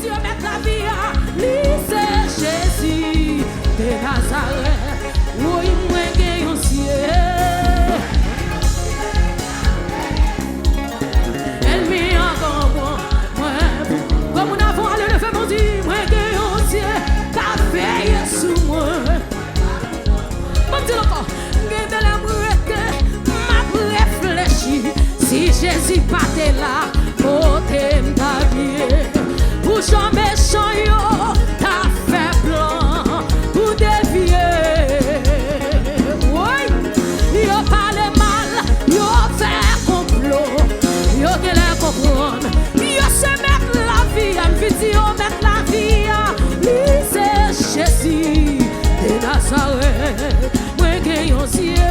Dieu met la vie à lui, c'est Jésus de Nazareth. Oui, moi j'ai un ciel. Elle m'y encore moi. Comme on a voulu le faire, mon Dieu, moi j'ai un ciel. T'as veillé sous moi. Mon Dieu, encore, j'ai de l'amour que m'a réfléchi. Si Jésus partait là, côté ta vie. Pour jamais changer, t'as fait plan pour dévier. Oui, yo parle mal, yo fait complot, yo qu'elle comprendre, yo se mettre la vie, en vidéo mettre la vie, lui c'est Jésus de Nazareth, moi qui en ciel.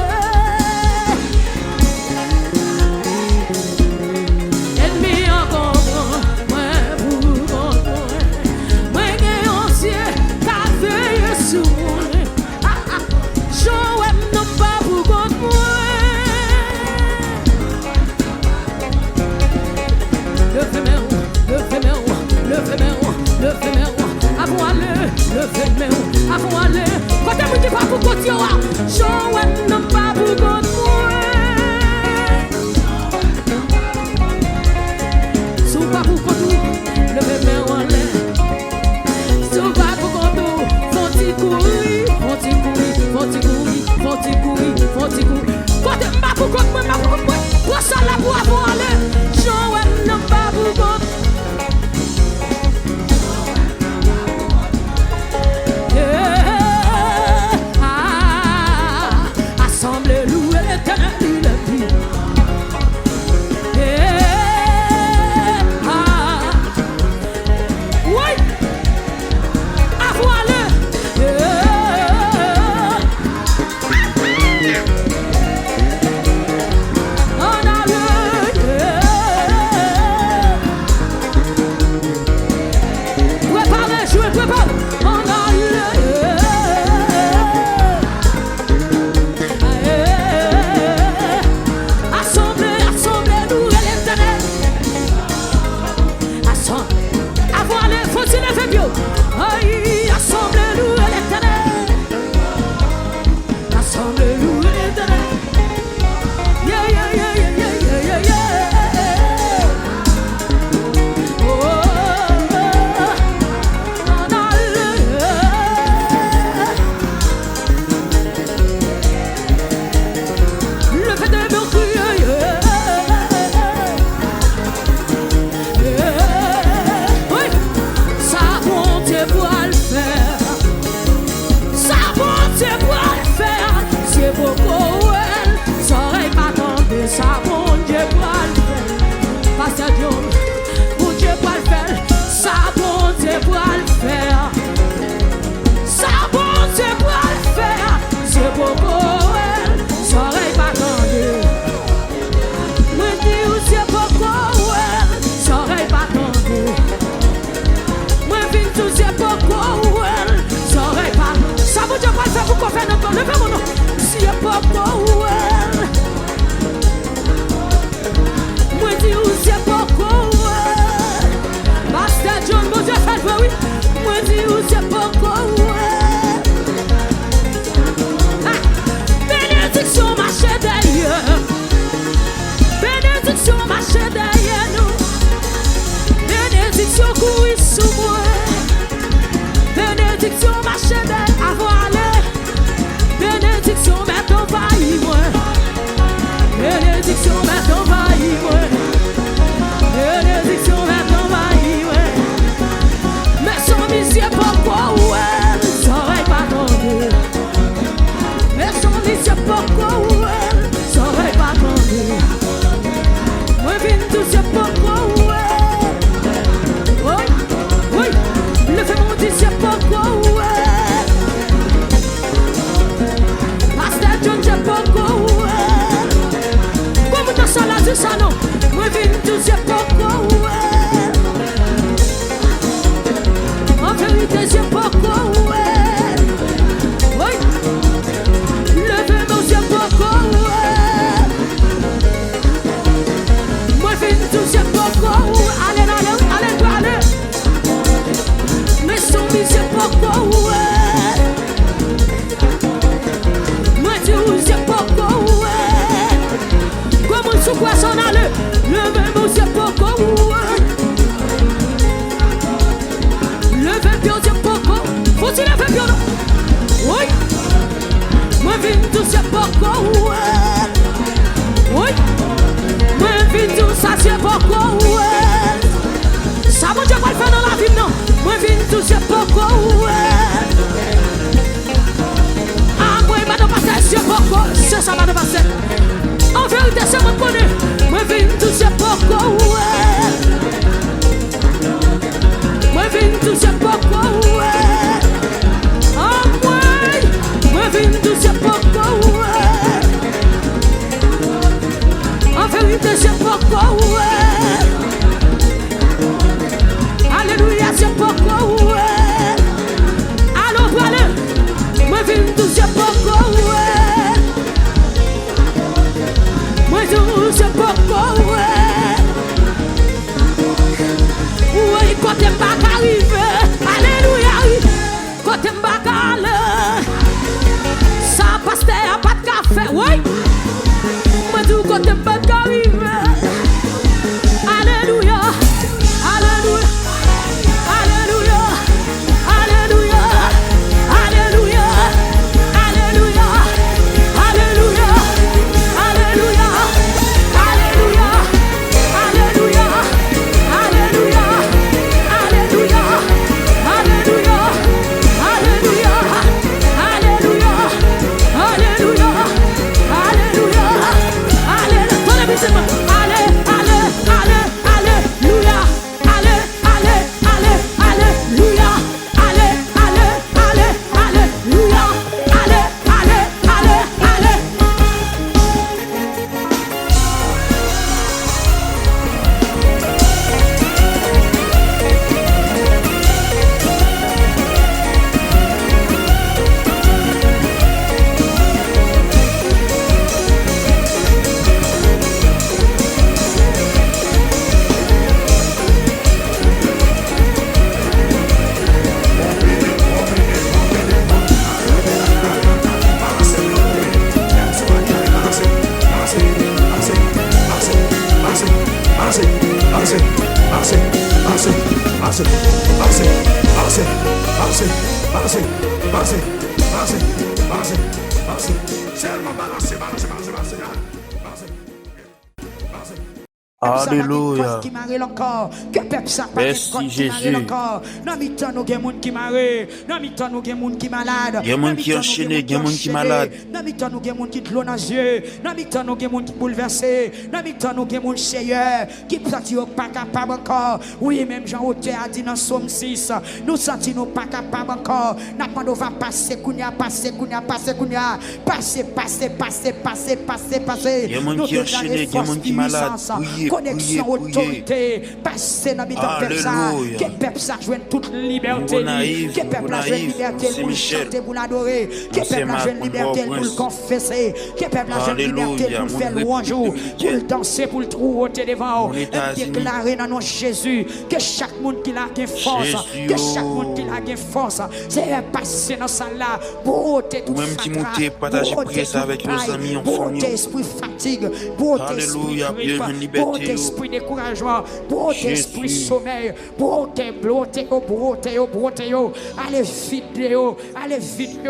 Avouez-le, quand tu me dis pas pour continuer, je ne pas pour continuer. Si vous pas pour continuer, levez-moi en l'air. Si vous pas pour continuer, faut-il courir, faut-il courir, faut-il courir, faut-il courir, faut-il courir. Quand tu me pas pour continuer, pour ça là pour avoir l'air, je ne pas pour continuer. Bénédiction, ma chérie, avoir l'air. Bénédiction, mets ton vaille. Continue à faire piano. Oui. Moi vine tout c'est pourquoi. Oui. Moi vine tout ça c'est pourquoi. Ça mon Dieu va le faire dans la vie non. Moi vine tout c'est pourquoi. Ah moi il va pas passer c'est pourquoi. C'est ça va pas passer. En vérité c'est moi connais. Moi vine tout c'est pourquoi. Moi vine tout c'est pourquoi. Ah moi vine tout c'est pourquoi. En vérité c'est pourquoi. Alléluia c'est pourquoi. Allô voilà. Moi vine tout c'est pourquoi. Moi tout c'est pourquoi. Oui, quand t'es pas arrivé, alléluia, quand t'es pas allé, ça passe à pas de café, oui. Moi tout quand t'es pas arrivé, alléluia, alléluia, alléluia, alléluia, alléluia, alléluia, alléluia, alléluia, alléluia, alléluia. Alléluia. Merci Jésus. Dans mi-temps nous gen moun qui marre, dans mi-temps nous gen moun qui malade, gen moun qui enchaîné, gen moun qui malade. Dans mi-temps nous gen moun qui de l'eau dans les yeux, dans mi-temps nous gen moun qui bouleversé, dans mi-temps nous gen moun seigneur qui senti pas capable encore. Oui, même Jean Auteur a dit dans Somme 6, nous senti nous pas capable encore. N'a pas de va passer kounya, passer. Gen moun qui enchaîné, gen moun qui malade. Connexion autorité, passer dans mi-temps peuple ça, que peuple ça joue toute liberté, que peuple a joue liberté pour chanter, pour l'adorer, que peuple a joue liberté pour le confesser, que peuple a joue liberté pour faire louange, pour le danser, pour le trouver devant, déclarer dans nom Jésus que chaque monde qui a une force, que chaque monde qui a une force, c'est passer dans ça là, beauté tout fatigué, partager prier ça avec nos amis en famille, beauté esprit fatigue, beauté esprit beauté esprit découragement, beauté esprit sommeil, beauté allez vite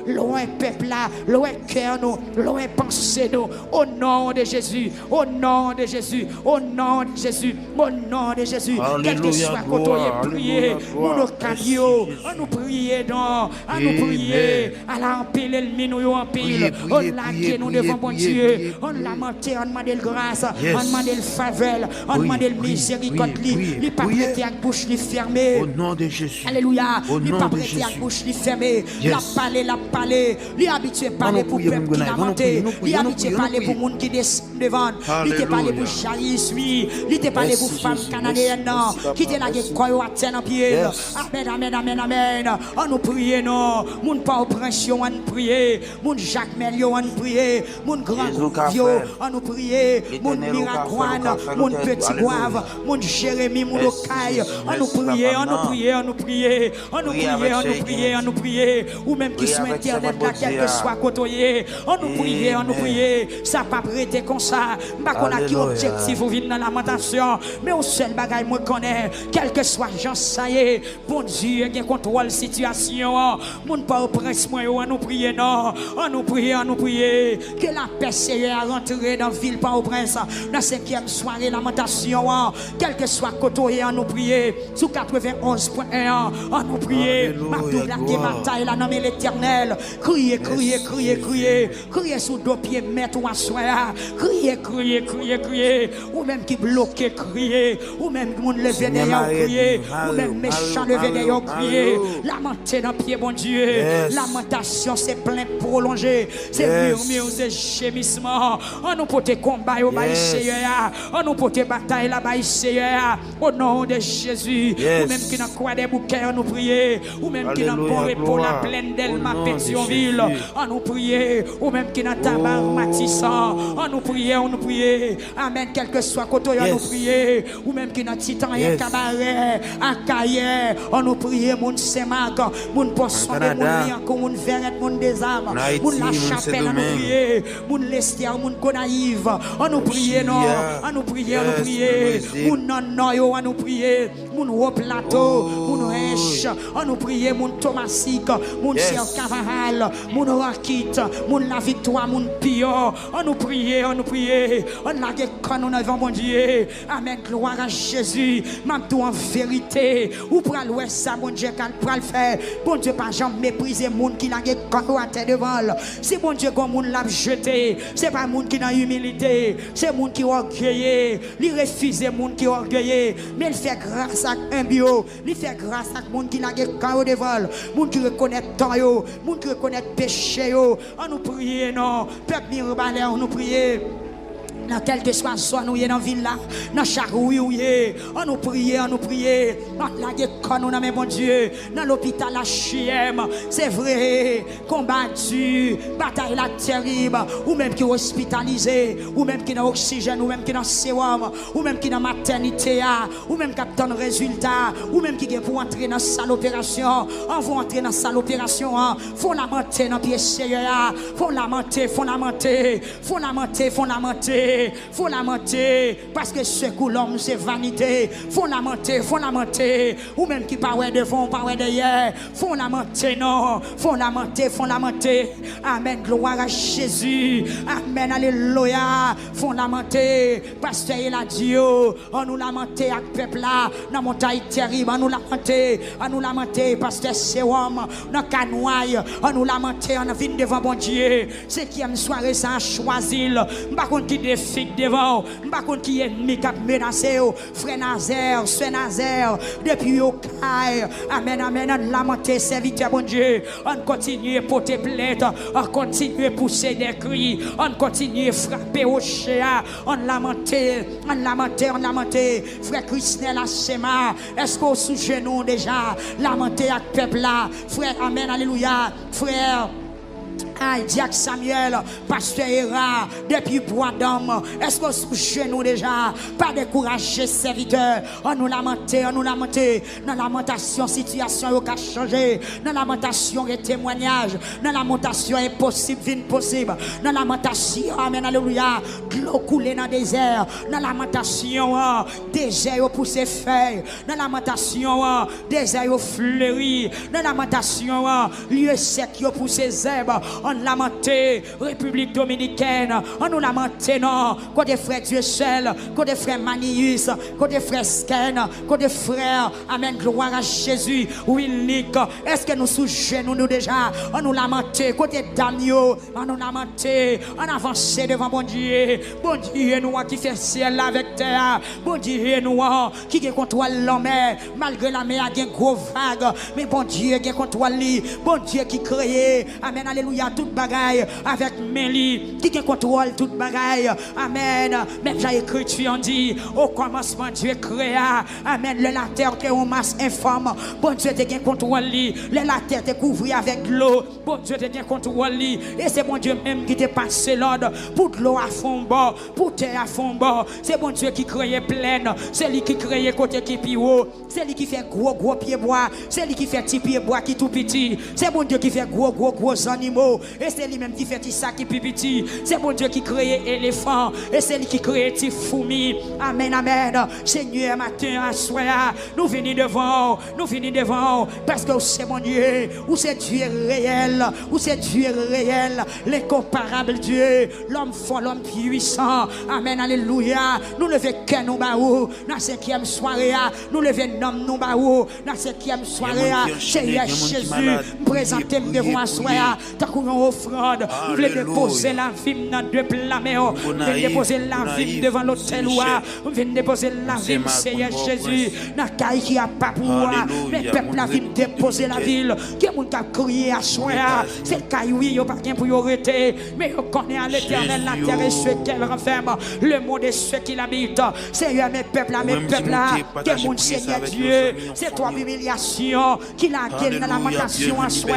loin peuple là, loin cœur nous, loin pensée nous, au nom de Jésus, au nom de Jésus, au nom de Jésus, au nom de Jésus, quel que soit quand on prier, nous cabio, on nous prier non, on nous prier, à l'empile l'ennemi nous en pile, on l'a nous devant bon Dieu, on lamenté, on demande grâce, on demande faveur, on demande miséricorde, il pas prêté à bouche fermée. Au nom de Jésus. Alléluia. Il pas prêté à bouche fermée. Il a parlé, il habitué parler pour peuple qui lamenté, il habitué parler pour monde qui descend devant, il te parlé pour jaillis, il te parlé pour femme canadienne qui te la quoi à terre en pied. Amen. On nous prie non, moun pas oppression on prie, moun Jacques Melio on prie, moun grand Vio on nous prie, moun Miracle Jean, mon petit Guave, mon Jérémie, mon Okaï. On nous prie, on nous prie, on nous prie, on nous prie, on nous prie, on nous prie. Ou même qui sur Internet, là, quel que soit côtoyé. On nous prie, on nous prie. Ça pas prêter comme ça. Pas qu'on a qui objectif ou vient dans la lamentation. Mais au seul bagage, moi connais, quel que soit Jean, ça y est. Bon Dieu, qui contrôle situation. Mon pas au prince, moi, on nous prie, non. On nous prie, on nous prie. Que la paix à rentrer dans la ville, pas au prince. Dans 5e soirée, lamentation. Quel que soit côtoyé, on nous prie. Sous 91.1, on nous prie. Ma double bataille, la nommé l'éternel. Criez, criez, criez, criez. Criez sous deux pieds, mettre ou asseoir. Criez, criez, criez, criez. Ou même qui bloque, criez. Ou même qui monde levé d'ailleurs, criez. Ou même méchant levé d'ailleurs, criez. Lamenter dans pied, bon Dieu. Lamentation, c'est plein prolongé. C'est murmure, c'est gémissement. On nous porte combat au bail Seigneur. On nous porte bataille là bail Seigneur. Au nom de Jésus. Ou même qui n'a quoi des bouquets, on nous prie. Ou même qui n'a pas pour la plaine d'Elma Pétionville. On nous prie. Ou même qui n'a tabac Matissan. On nous prie, on nous prie. Amen. Quel que soit côté, on nous prie. Ou même qui n'a titan et cabaret. À Cahiers. On nous prie. Moun Saint-Marc. Moun Poisson. Moun Lianco. Moun Verret. Moun des Armes. Moun La Chapelle. On nous prie. Moun Lestier. Moun Gonaïve. On nous prie, non. On nous prie, on nous prie. Moun Non-Noyo. On nous prie. Moun Haut Plateau. Moun Rech. On nous prie. Moun Thomasique. Moun Cher Cavaral. Moun Rakit. Moun La Victoire. Moun Pio. On nous prie, on nous prie. On a des quand nous avons bon Dieu. Amen. Gloire à Jésus. Même tout en vérité. Ou pour l'ouest, ça, bon Dieu, quand pour le faire. Bon Dieu, pas jamais mépriser moun qui l'a des quand à terre devant. C'est bon Dieu, comme moun l'a jeté. C'est pas moun qui n'a humilité. C'est moun qui orgueillé. Il refuse moun qui orgueillé. Mais il fait grâce à un bio. Il fait grâce à moun qui l'a des quand devant. Moun qui reconnaît temps yo. Moun qui reconnaît péché yo. On nous prie, non. Peuple Mirbalais, on nous prie. Dans quel que soit soit nous dans la ville là, dans chaque rue où on nous prie, on nous prie. Dans la guerre, nous dans mon Dieu, dans l'hôpital HM, c'est vrai, combattu, bataille là terrible, ou même qui est hospitalisé, ou même qui est dans oxygène, ou même qui est dans sérum, ou même qui est dans maternité, ou même qui a un résultat, ou même qui est pour entrer dans la salle d'opération, on va entrer dans la salle d'opération, faut lamenter dans pied Seigneur, faut lamenter, faut lamenter, faut lamenter, faut lamenter. Faut lamenter parce que ce que l'homme c'est vanité. Faut lamenter, ou même qui parle devant, parle derrière. Faut lamenter, non. Faut lamenter. Amen. Gloire à Jésus. Amen. Alléluia. Faut lamenter. Pasteur il a dit, on nous lamenter avec peuple là. Dans montagne terrible, on nous lamenter. Pasteur Sérum, dans Canouaille, on nous lamenter. On vient devant bon Dieu. C'est qui aime soirée sans choisir. Par contre qui figue devant, par contre qui est ennemi qui a menacé, frère Nazaire, soeur Nazaire, depuis au caille. Amen, amen, on lamenté, serviteur bon Dieu, on continue à porter plainte, on continue à pousser des cris, on continue à frapper au chien, on lamenté, frère Christelle Assema, est-ce qu'on sous genou déjà, lamenté avec peuple là, frère, amen, alléluia, frère. Aïe, Diac Samuel, pasteur Héra, depuis bois d'homme, est-ce qu'on sous genou déjà? Pas décourager serviteur. On nous lamenté. Dans la lamentation, situation qui a changé. Dans la lamentation, les témoignages. Dans la lamentation, impossible, vine possible. Dans la lamentation, amen, alléluia. L'eau coulée dans le désert. Dans la lamentation, désert pour ses feuilles. Dans la lamentation, désert fleuri. Dans la lamentation, lieu sec pour ses herbes. On lamenté, République Dominicaine, on nous lamenté, non, côté frère Dieu seul, côté frère Manius, côté frère Sken, côté frère, amen, gloire à Jésus, Willik, est-ce que nous sous genoux nous déjà, on nous lamenté, côté Damio, on nous lamenté, on avancé devant bon Dieu nous qui fait ciel avec terre, bon Dieu nous qui contrôle l'homme, malgré la mer, il y a une grosse vague, mais bon Dieu qui contrôle lui, bon Dieu qui crée, amen, alléluia, toute bagaille avec Mélie, qui contrôle toute bagaille. Amen. Même j'ai écrit, tu en dis, au commencement Dieu créa. Amen. Le la terre qui est en masse informe. Bon Dieu te gain contrôle li. Le la terre te couvri avec l'eau. Bon Dieu te gain contrôle li. Et c'est bon Dieu même qui te passe l'ordre pour l'eau à fond bas, pour terre à fond bas. C'est bon Dieu qui crée pleine. C'est lui qui crée côté qui plus haut. C'est lui qui fait gros pieds bois. C'est lui qui fait petit pied bois qui tout petit. C'est bon Dieu qui fait gros animaux. Et c'est lui même qui fait petit sac qui plus petit. C'est bon Dieu qui crée éléphant. Et c'est lui qui crée petit fourmi. Amen, amen. Seigneur, matin, à soir, nous venons devant. Parce que c'est mon Dieu. Ou c'est Dieu réel. Ou c'est Dieu réel. L'incomparable Dieu. L'homme fort, l'homme puissant. Amen, alléluia. Nous levons qu'un nous baou. Dans la 5e soirée, nous levons nom nous baou. Dans la 5e soirée, Seigneur Jésus, présentez devant la soirée. Tant qu'on a offrande, nous voulons déposer la vie dans deux plats. Nous voulons déposer la vie devant l'autel. Nous voulons déposer la vie, Seigneur Jésus. Dans la caille qui a pas pour moi. Mais peuple la vie, déposer la ville. Qui a crié à soir. C'est le caille, oui, il n'y a pas rien pour y arrêter. Mais on connaît à l'éternel la terre et ceux qu'elle renferme. Le monde et ceux qui l'habitent. Seigneur, mes peuples là, que mon Seigneur Dieu, c'est toi l'humiliation qui l'a gueule dans la lamentation en soi.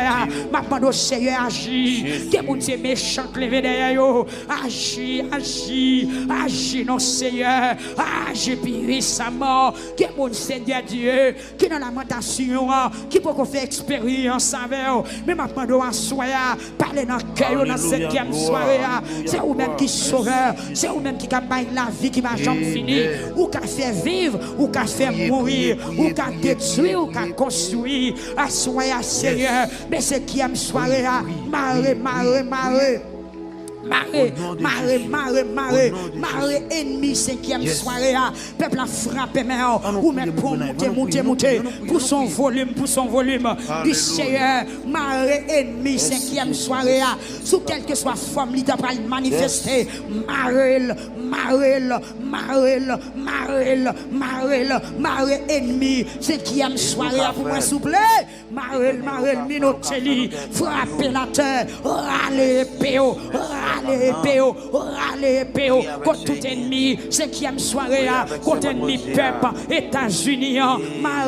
Ma demande au Seigneur agit. Que mon Dieu méchant levé derrière eux. Agis, non Seigneur. Agis puissamment. Que mon Seigneur Dieu, qui dans la lamentation, qui peut faire expérience avec eux. Mais ma demande en soi, parler dans le cœur dans cette 5e soirée. C'est vous-même qui sauveur. C'est vous-même qui a la vie qui va jamais finir. Ou qui a fait vivre, ou qui a fait mourir, ou qui a détruit, ou qui a construit. Assoyez, Seigneur. Mais c'est qui aime soirée, marre, ennemi 5e soirée, peuple a frappé, mais ou même pour monter, pour son volume, du Seigneur, marre ennemi 5e soirée, sous quelle que soit forme, il doit manifester, marre ennemi 5e soirée, pour moi, s'il vous plaît, marre minoteli, frapper la terre, râler péo, râler péo, contre tout ennemi, 5e soirée, contre ennemi, peuple, États-Unis, marre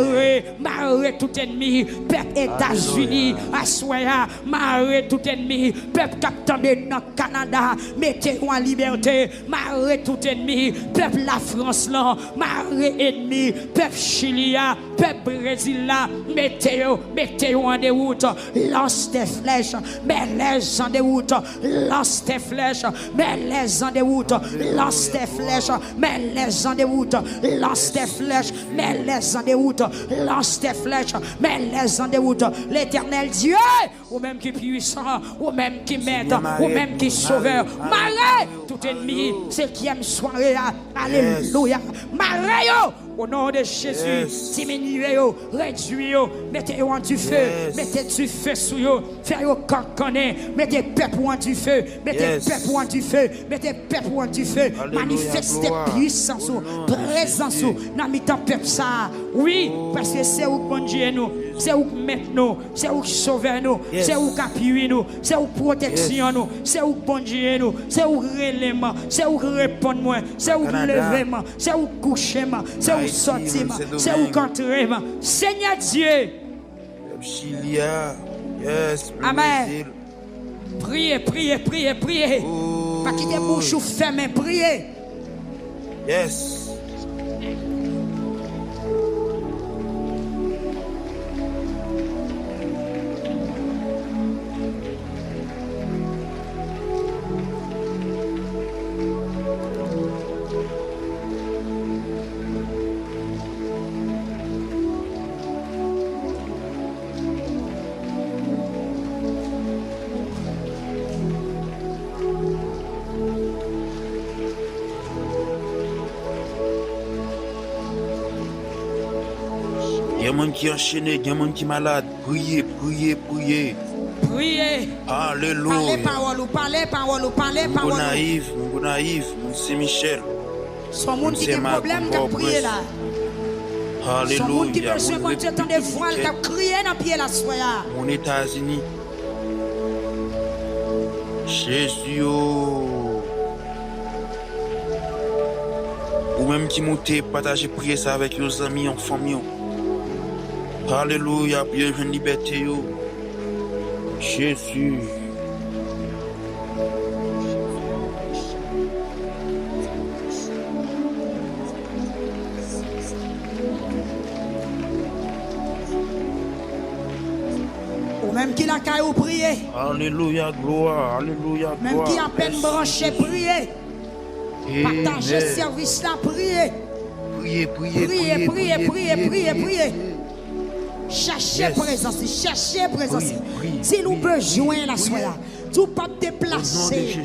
tout ennemi, peuple, États-Unis, assoya, marre tout ennemi, peuple, captain dans Canada, mettez-vous en liberté, marre tout ennemi, peuple, la France, là, marre ennemi, peuple, Chilia, peuple, Brésil, là, mettez-vous en déroute, lance des flèches, mais les en déroute, lance des flèches, mais les en déroute, lance des flèches, mais les en déroute, lance des flèches, mais les en déroute, lance des flèches, mais les en déroute. L'Éternel Dieu, ou même qui est puissant, ou même qui m'aide, ou même qui est sauveur, marre tout ennemi, c'est qui aime soirée, alléluia, marre au nom de Jésus, diminuez-vous, réduisez-vous, mettez-vous en du feu, mettez du feu sur vous, faites-vous canconner, mettez peuple en du feu, mettez peuple en du feu, mettez peuple en du feu, manifestez puissance, présence, dans le temps peuple ça. Oui, parce que c'est où bon Dieu nous, c'est où mettre nous, c'est où sauver nous, c'est où appuyer nous, c'est où protection nous, c'est où bon Dieu nous, c'est où relèvement, c'est où répondre moi, c'est où levement, c'est où coucher moi, c'est où sortir moi, c'est où entrer moi. Seigneur Dieu. Amen. Priez. Pas quitter bouche ou fermer, priez. Yes. Il y a des gens qui sont enchaînés, il y a des gens qui sont malades. Priez. Alléluia. Parlez parole. Mon naïf, mon Saint-Michel. Son monde qui a des problèmes de prier là. Alléluia. Son monde qui a besoin de des voiles qui a crié dans le pied la soya. Mon États-Unis. Jésus. Ou même qui montez, partagez, priez ça avec vos amis, en famille. Alléluia, bien une liberté. Jésus. Ou même qui n'a qu'à vous prier. Alléluia, gloire, alléluia, même gloire. Même qui a peine branché, prier. Partagez ce service là, prier. Priez, priez, priez, priez, priez, priez, priez. Cherchez présence, cherchez présence. Si nous besoin la soirée, tout pas déplacer.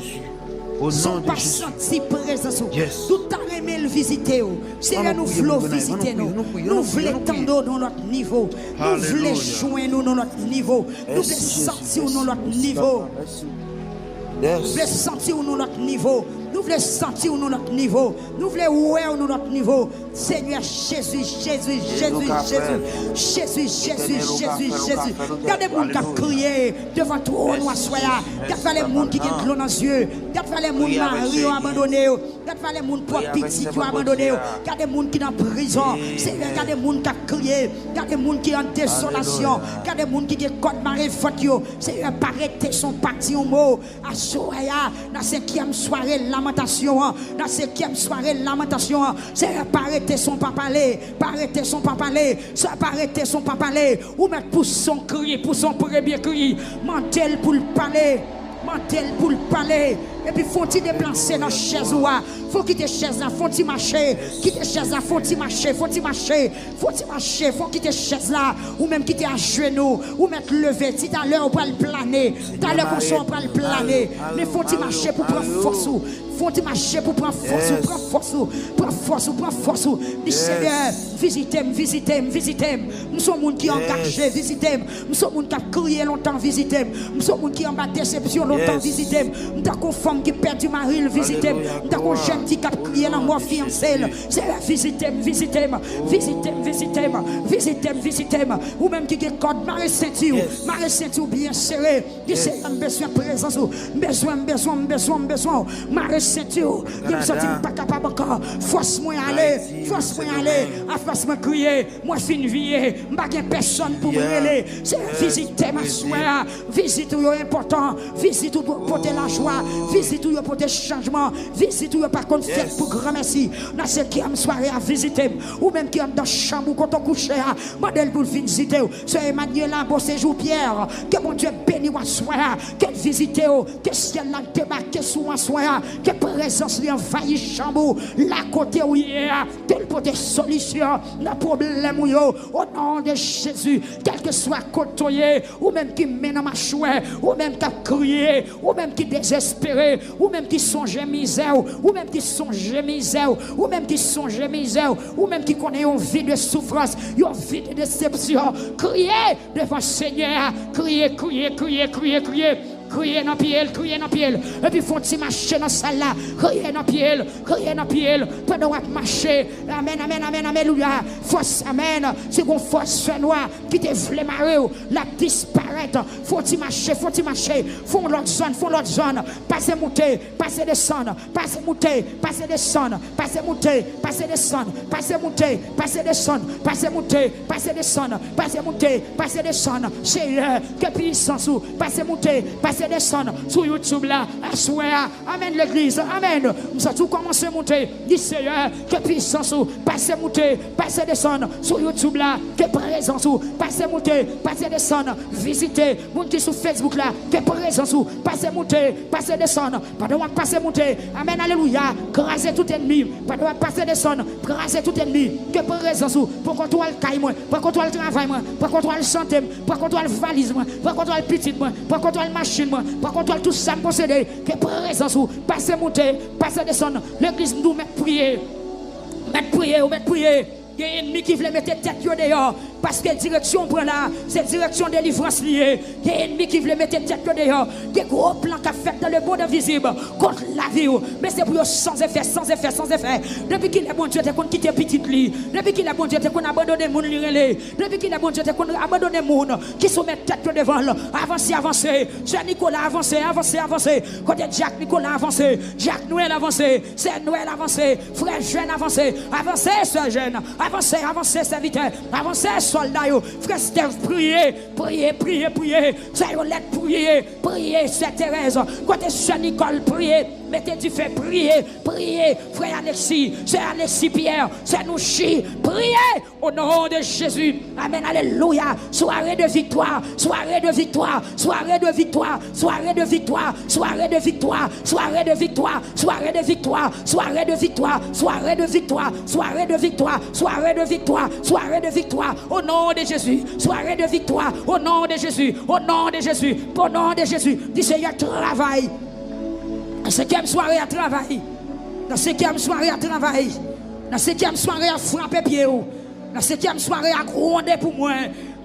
Au nom de pas Jésus. Senti présence. Tout a aimé le visiter. Seigneur, nous voulons visiter nous. Nous voulons tendre dans notre niveau. Nous voulons joindre dans notre niveau. Nous voulons sentir dans notre niveau. Nous voulons sentir dans notre niveau. Nous voulons sentir dans notre niveau. Nous voulons voir dans notre niveau. Seigneur Jésus, Jésus, Jésus, Jésus, Jésus, Jésus, Jésus, Jésus. Regardez les gens qui crient devant toi, au noir soya. Regardez les gens qui ont de l'eau dans les yeux. Regardez les gens qui ont abandonné. Regardez les gens qui ont petit qui ont abandonné. Regardez les gens qui sont en prison. Regardez les gens qui ont crié. Regardez les gens qui ont en désolation. Regardez les gens qui ont code marée faute. Seigneur, arrêtez son parti au mot. À soya, dans la 5e soirée, lamentation. Dans la 5e soirée, lamentation. Seigneur, arrêtez son parler, arrêtez son parler, ça arrêtez son parler, ou mettre pour son cri, pour son premier cri, mantel pour le parler, mantel pour le parler, et puis faut-il déplacer dans la chaise ou faut quitter chaise là, faut-il marcher, quitter chaise là, faut-il marcher, faut-il marcher, faut-il marcher, faut quitter chaise là, ou même quitter à genoux, ou mettre lever, si à l'heure on va le planer, à l'heure qu'on soit on va le planer, mais faut-il marcher pour prendre force. Faut-il marcher pour prendre force, prendre force, prendre force, prendre force. Dis Seigneur, visitez-moi, visitez-moi, visitez-moi. Nous sommes des gens qui sont engagés, visitez-moi. Nous sommes des gens qui ont crié longtemps, visitez-moi. Nous sommes des gens qui ont battu déception longtemps, visitez-moi. Nous sommes des femmes qui perdent du mari, visitez-moi. Nous sommes des jeunes qui ont crié la mort fiancée. Seigneur, visitez-moi, visitez-moi, visitez-moi, visitez-moi, visitez-moi, visitez-moi. Ou même qui ont code, marée ceinture bien serré. Dis Seigneur, besoin de présence, besoin, marée ceinture, je me sens pas capable encore. Force-moi aller, force-moi crier, moi fin vie, pas personne pour me relayer. C'est visiter ma soirée, visite où est important, visite où porter la joie, visite où porter le changement, visite où par contre fait pour grand merci. Dans ce qui aime soirée à visiter, ou même qui aime dans la chambre quand on couche, modèle pour visiter. C'est Emmanuel Beau séjour Pierre, que mon Dieu bénisse ma soirée, que visiter, que ciel l'a débarqué sous ma soirée. Que présence lui envahit chambre la côté où il est tel pour des solutions dans problème au nom de Jésus, quel que soit côté ou même qui mène dans ma chouette ou même qui a crié ou même qui désespéré ou même qui songe misère ou même qui songe misère ou même qui songe misère ou même qui connaît une vie de souffrance, une vie de déception, criez devant le Seigneur, criez. Criez dans pied, et puis faut-il marcher dans salle là, criez dans pied, pendant qu'on marcher, amen, alléluia, force, amen, c'est qu'on force noire qui te voulait marrer, la disparaître, faut-il marcher, font l'autre zone, passez monter, passez descendre, passez monter, passez descendre, passez monter, passez descendre, passez monter, passez descendre, passez monter, passez descendre, passez monter, passez descendre, Seigneur, que puissance, passez monter, passez descendre sur YouTube là, à soir, amen l'église, amen. Nous avons tout commencé à monter, dis Seigneur, que puissance, passez monter, passez descendre sur YouTube là, que présence, passez monter, passez descendre, visitez, montez sur Facebook là, que présence, passez monter, passez descendre, pardon, passez monter, amen, alléluia, crasez tout ennemi, pardon, passez descendre, crasez tout ennemi, que présence, pour contrôler le caille, pour contrôler le travail, pour contrôler le santé, pour contrôler le valise, pour contrôler le petit, pour contrôler la machine, pour contrôler tout ça, posséder, que présence, passez monter, passez descendre, l'église nous met prier, mettre prier, Il y a un ennemi qui veut mettre tête dehors. Parce que direction prend là, c'est direction de délivrance liée. Il y a un ennemi qui veut mettre tête dehors. Il y a un gros plan qui a fait dans le monde invisible contre la vie. Mais c'est pour eux sans effet, sans effet, sans effet. Depuis qu'il est bon Dieu, qu'on quitte petite lit. Depuis qu'il est bon Dieu, qu'on abandonne les gens. Depuis qu'il est bon Dieu, qu'on abandonne les gens qui se mettent tête devant. Avancez, avancez. Jean Nicolas, avancez, avancez, avancez. Côté Jacques Nicolas, avancez. Jacques Noël, avancez. C'est Noël, avancez. Frère jeune, avancez. Avancez, soeur jeune. Avancez, avancez, serviteur. Avancez, soldat. Frère Steve, priez, priez, priez, priez. C'est une lettre, priez, priez, c'est Thérèse. Côté soeur Nicole, priez. Mettez du feu, priez, priez. Frère Alexis, c'est Alexis Pierre, c'est nous chi. Priez au nom de Jésus. Amen, alléluia. Soirée de victoire, soirée de victoire, soirée de victoire, soirée de victoire, soirée de victoire, soirée de victoire, soirée de victoire, soirée de victoire, soirée de victoire, soirée de victoire, soirée de victoire, soirée de victoire, au nom de Jésus, soirée de victoire, au nom de Jésus, au nom de Jésus, au nom de Jésus. Dis Seigneur, travaille. La 5e soirée à travailler. La 5e soirée à travailler. La 5e soirée à frapper pied. La 5e soirée à gronder pour moi.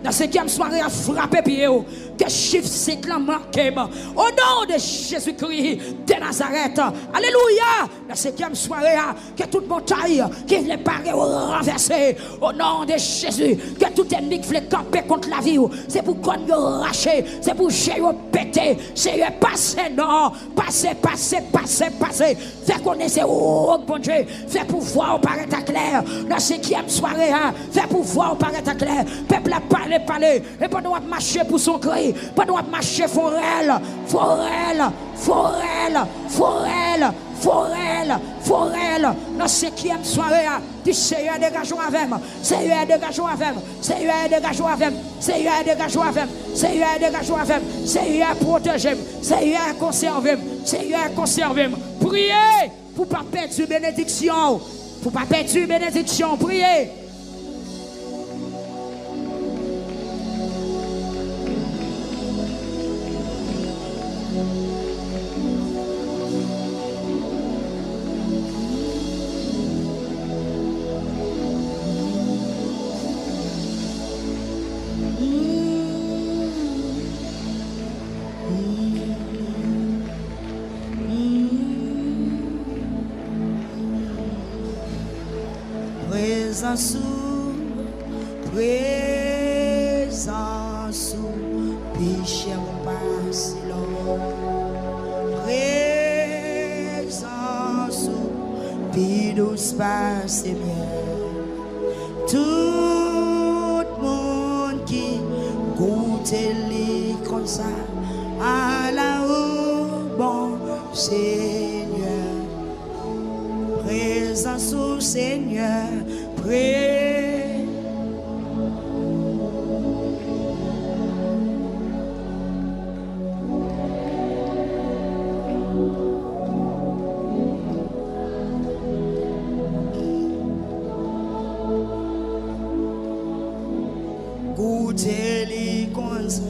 La 5e soirée à frapper pied. Que chiffre c'est là marqué. Au nom de Jésus-Christ de Nazareth. Alléluia. La 5e soirée que toute montagne qui vient parer renverser. Au nom de Jésus. Que tout ennemi qui vient camper contre la vie. C'est pour qu'on nous racher. C'est pour que nous péter. C'est passer. Non. Passer, passer, passer, passer. Faire connaître oh bon Dieu. Faire pouvoir paraître clair. La 5e soirée. Faire pouvoir paraître clair. Peuple a parlé, parlé. Et pendant qu'on marcher pour son cri. Pendant qu'on marcher forêle, forêle, forêle, forêle, forêle, forêle. La 5e soirée, du Seigneur dégageons avec moi. Seigneur dégageons avec moi. Seigneur dégageons avec moi. Seigneur dégageons avec moi. Seigneur dégageons avec moi. Seigneur protégez moi. Seigneur conservez moi. Seigneur conservez moi. Priez pour ne pas perdre une bénédiction. Pour ne pas perdre une bénédiction. Priez. Présence, présence, péché mon passe long. Présence, pédous passe bien. Tout le monde qui goûte les comme ça, à la haut, bon Seigneur. Présence au Seigneur, goûtez les comme ça.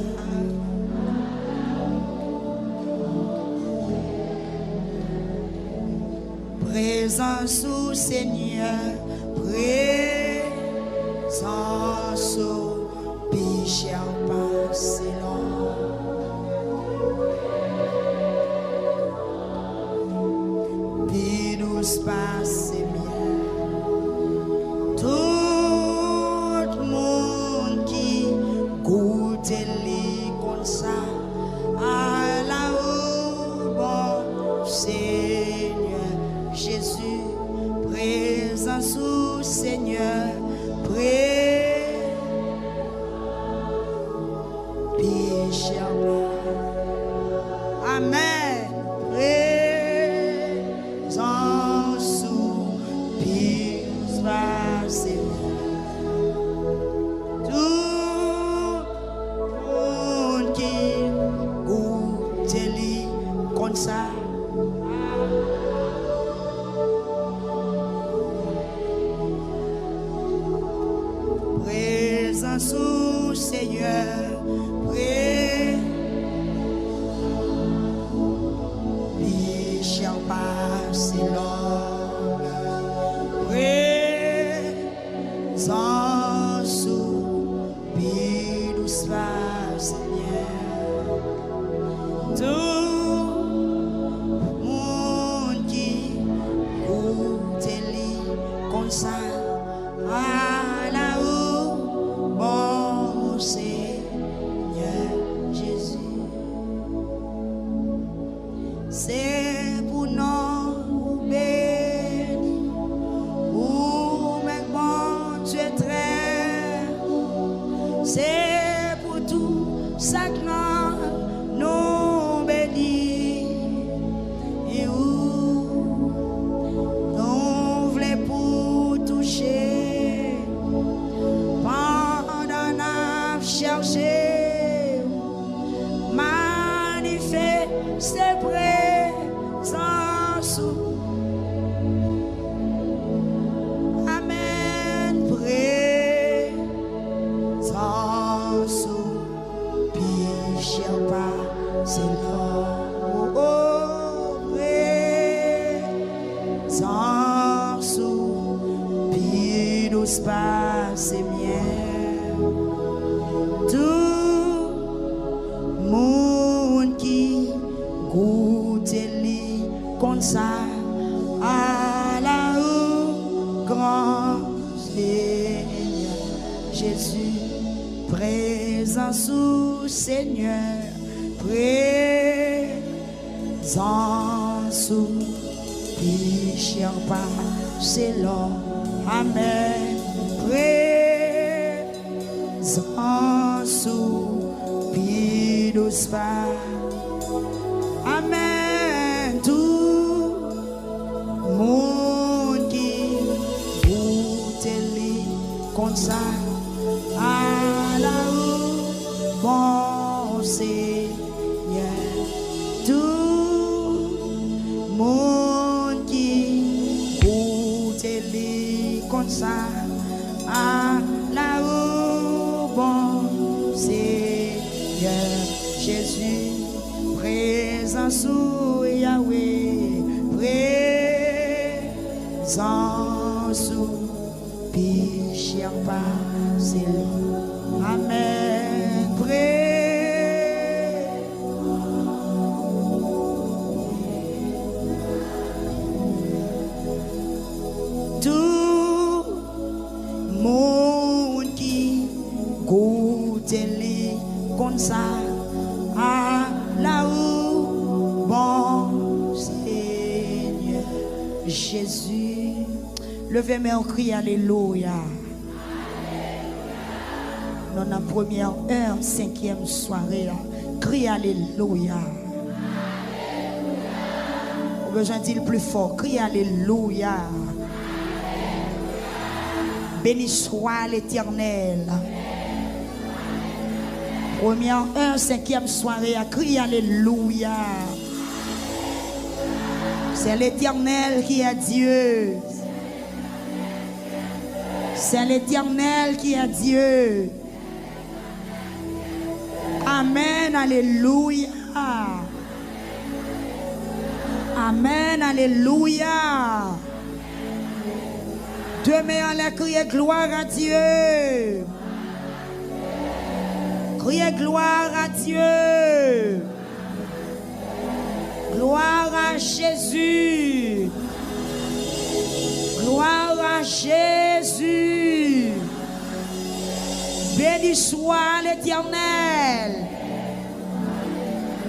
Présence au Seigneur, présence au péché en passé long. Puis nous passe bien. Tout le monde qui goûte les comme ça, à la haut, bon Seigneur Jésus, présence au Seigneur, péché. Amen. Présence au péché. Tout le monde qui goûte les comme ça. Présence au Seigneur, péché en passé long. c'est pour tout ça que nous bénis. Et où nous voulons pour toucher, pendant nous chercher, manifester présence. Amen. Présence. Piche pas, c'est l'homme. Présence. Puis pas, c'est mien. Tout monde qui goûte li comme ça à la grand Seigneur Jésus, présence au Seigneur, présence au péché pas, c'est l'homme. Amen. Présence au pidos pas. Amen. Tout monde qui goûte li comme ça à la bon Seigneur. Tout monde qui goûte li comme ça à la bon Seigneur Jésus. Présence au Yahweh, présence au péché pas, c'est Amen. Tout monde qui goûte les comme ça à la bon Seigneur Jésus. Levez-moi en cri alléluia. Dans la première heure, 5e soirée, crie alléluia. On a besoin de dire plus fort, crie alléluia. Béni soit l'Éternel. Première heure, 5e soirée, crie alléluia. C'est l'Éternel qui est Dieu. C'est l'Éternel qui est Dieu. Amen, alléluia. Amen, alléluia. Demain, on a crié gloire à Dieu. Criez gloire à Dieu. Gloire à Jésus. Gloire à Jésus. Béni soit l'Éternel.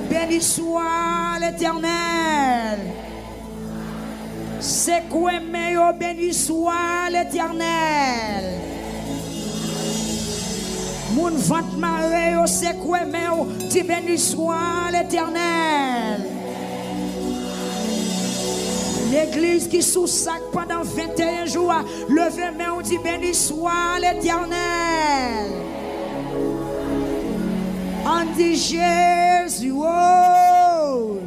Béni soit l'Éternel. C'est quoi meilleur, béni soit l'Éternel. Mon ventre maré, c'est quoi meilleur, dis béni soit l'Éternel. L'église qui sous sac pendant 21 jours, levez main, on dit béni soit l'Éternel. On dit Jésus, oh.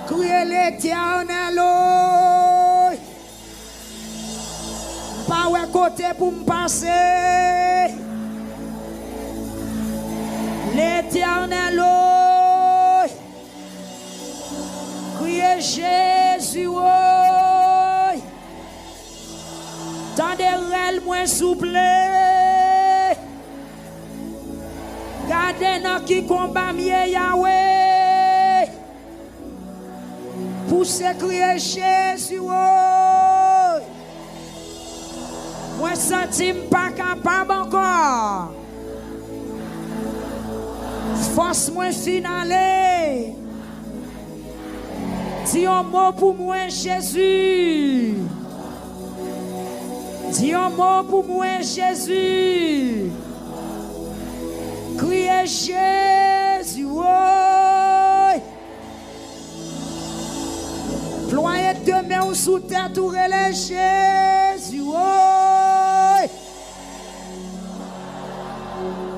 Criez l'Éternel, oh. Pas un côté pour me passer. L'Éternel, oh. Criez Jésus, oh. Tendez-le moins souple. Gardez dans qui combat mieux Yahweh. Poussez crier Jésus, oh. Moi senti pas capable encore. Force moi finale. Dis un mot pour moi Jésus. Dis un mot pour moi Jésus. Jésus. Oh. Ployez deux mains sous terre, tout relais Jésus. Oh.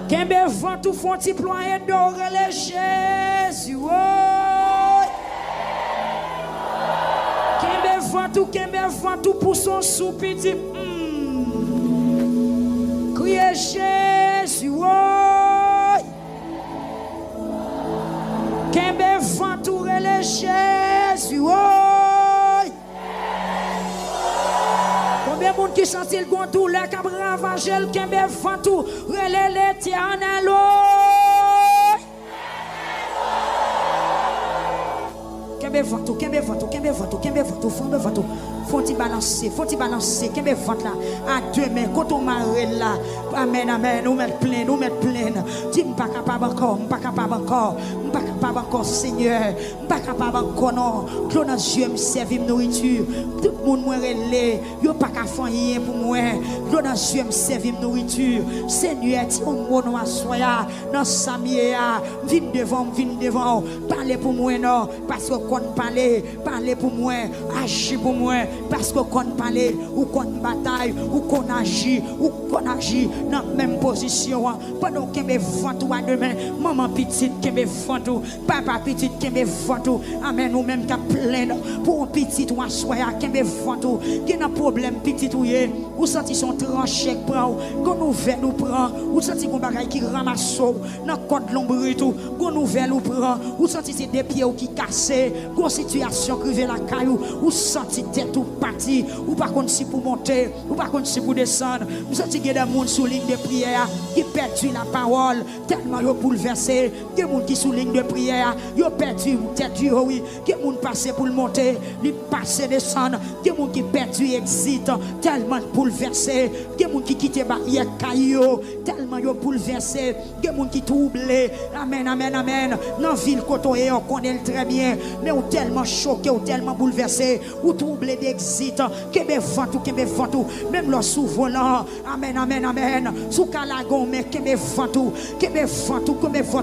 Kembe vent tout font ti ployer d'or relais Jésus. Oh. Kembe vent tout pour son sou petit. Criez Jésus. Oh. Kembe vent tout relais Jésus. Oh. Combien de monde qui sentit le gon tout le cap ravager le kembe vent tout relais l'Éternel. Kembe vent tout, kembe vent tout, kembe vent tout, kembe vent tout, kembe vent tout. Faut-il balancer, kembe vent là à deux mains, quand on marre là. Amen, amen, nous mettre plein. Dis pas capable encore, pas capable encore, Seigneur, pas capable encore non. Que nos yeux me servent nourriture. Tout le monde me relève, yo pas qu'à faire rien pour moi. Que nos yeux me servent nourriture. Seigneur, ti on mot nous assoya dans samia, viens devant, parlez pour moi non, parce que qu'on parler pour moi, agir pour moi, parce que qu'on parler ou qu'on bataille ou qu'on agit dans même position pendant que me vent à demain, maman petite que me vent, papa petite que me vent, amen nous même qu'à plein pour un petit ou assoya que me vent, qui n'a problème petit ou senti son tranché prend, qu'on nouvelle nous prend, ou senti qu'on bagaille qui ramasse dans code l'ombre tout, qu'on nouvelle nous prend, ou senti c'est des pieds qui cassé, qu'on situation crivé la caillou, ou senti tête ou parti, ou pas contre si pour monter, ou pas contre si pour descendre, ou senti qu'il y a des monde sous ligne de prière qui perdu la parole tellement yo bouleversé, des monde qui sous ligne de prière, yo perdu tête oui, des monde passé pour le monter, li passer descendre, des monde qui perdu exit tellement bouleversé, des monde qui quitte barrière caillou tellement yo bouleversé, des monde qui troublé, amen, dans ville côté on connaît très bien, mais ou tellement choqué, ou tellement bouleversé, ou troublé d'exit, que me vent tout, même le sous volant, amen, sous calagon mais que me vent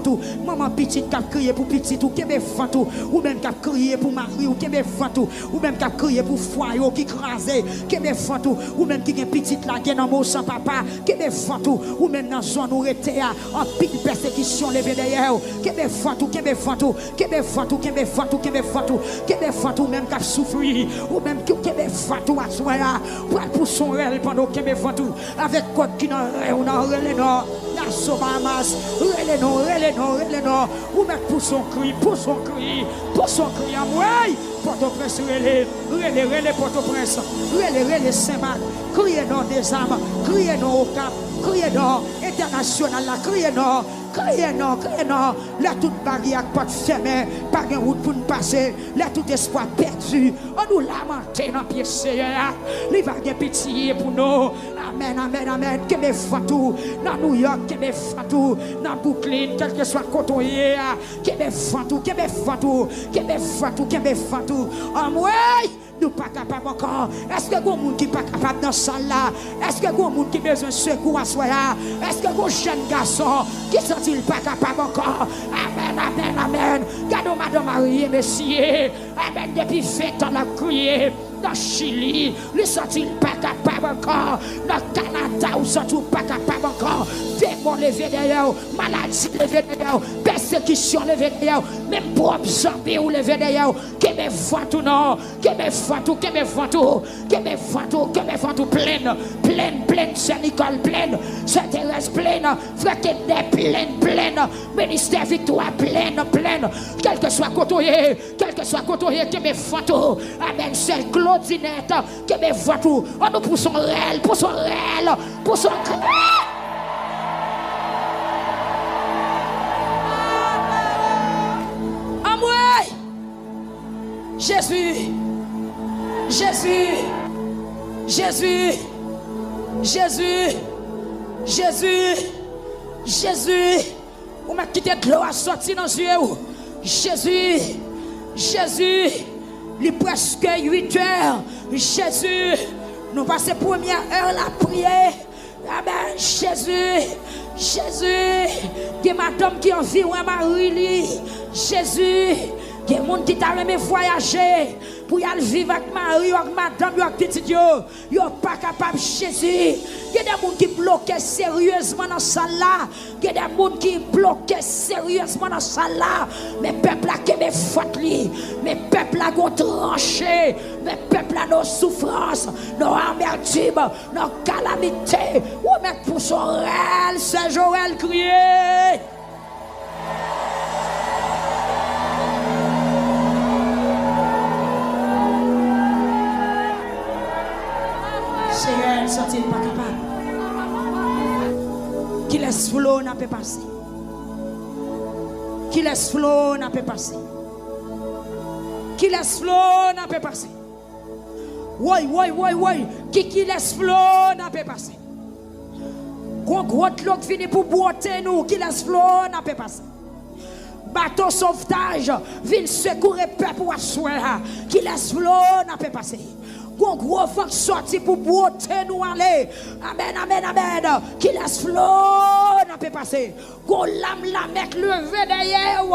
tout, maman petite qui a crié pour petit ou que me vent tout, ou même qui a crié pour mari ou que me vent tout, ou même qui a crié pour foyer qui crasé, que me vent tout, ou même qui est petite la guerre dans mon sans papa, que me vent tout, ou même dans zone où était en pile persécution levé derrière, que me vent tout, même qui a souffert, ou même qui me vent tout à soi, pour son réel pendant que me vent tout, avec quoi qui n'a rien, la sobamas, relais non, ou mettre pour son cri, à moi, Port-au-Prince, relais Port-au-Prince, relais Saint-Marc, criez non des âmes, criez non au Cap, criez non international, criez non, là toute barrière pas fermée, pas de route pour nous passer, là tout espoir perdu, on nous lamente dans pied Seigneur, il va y pitié pour nous, amen, que me fatou, dans New York, que me fatou, dans Brooklyn, quel que soit côté, que me fatou, en moi, nous pas capable encore, est-ce que vous monde qui pas capable dans salle là, est-ce que vous monde qui besoin de secours à soi, est-ce que vous jeune garçon qui sont-ils pas capable encore, amen, gardons madame Marie, messieurs, amen, depuis 20 ans la crié, dans Chili, les sont-ils pas capables encore, dans Canada, ou sont-ils pas capables encore, démons levé derrière, maladie levé derrière, persécution levé derrière, même propre zombie ou levé derrière, que me fatou non, que me fatou pleine, Saint-Nicole pleine, Saint-Thérèse pleine, Frère Kennedy pleine, ministère Victoire pleine, quel que soit côté, que me fatou, amen, c'est Claudinette, que me fatou, on nous pour son réel, Jésus, on m'a quitté de l'eau à sortir dans les yeux. Jésus, il est presque 8 heures. Jésus, nous passons la première heure la prière. Amen. Jésus. Jésus. Il y a madame qui envie ou un mari. Jésus. Il y a des gens qui t'a aimé voyager pour y aller vivre avec Marie, avec madame, avec petit Dieu. Ils ne sont pas capables, Jésus. Il y a des gens qui bloquent sérieusement dans ça là. Il y a des gens qui bloquent sérieusement dans ça là. Mais peuple a qui me faute li. Mais peuple a qui tranché. Mais peuple a nos souffrances, nos amertumes, nos calamités. Ou mettre pour son réel, c'est Joël crier. Seigneur, sorti pas capable. Qui laisse flot n'a pas passé. Qui laisse flot n'a pas passé. Qui laisse flot n'a pas passé. Oui. Qui laisse flot n'a pas passé. Gros l'autre fini pour boiter nous. Qui laisse flot n'a pas passé. Bateau sauvetage, ville secours et peuple ou assoir. Qui laisse flot n'a pas passé. Gros fond sorti pour boiter nous aller. Amen. Qui laisse flot n'a pas passé. Go lame la mec levé derrière.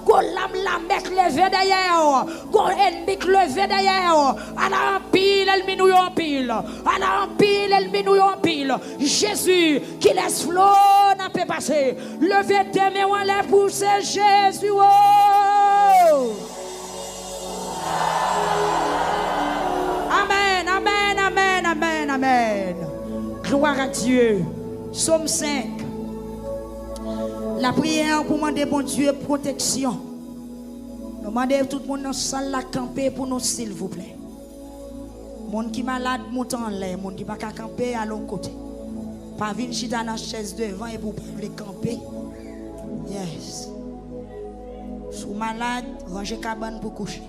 Go lame la mec levé derrière. Go ennemi levé derrière. À la pile, elle minouille en pile. À la pile, elle minouille en pile. Jésus qui laisse flot n'a pas passé. Levez tes mains en l'air pour c'est Jésus. Amen. Gloire à Dieu. Psaume 5. La prière pour demander bon Dieu protection. Demandez tout le monde dans la salle la camper pour nous s'il vous plaît. Monde qui malade monte en l'air, monde qui pas camper à l'autre côté. Pas venir chita dans la chaise devant et pour pas camper. Yes. Sous malade, ranger cabane pour coucher.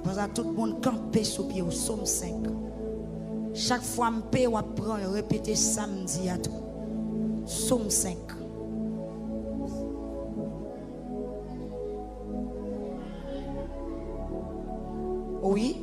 Parce que tout le monde camper sous pied au Psaume 5. Chaque fois que je paie, je prends et répéter samedi à tout. Psaume 5. Oui.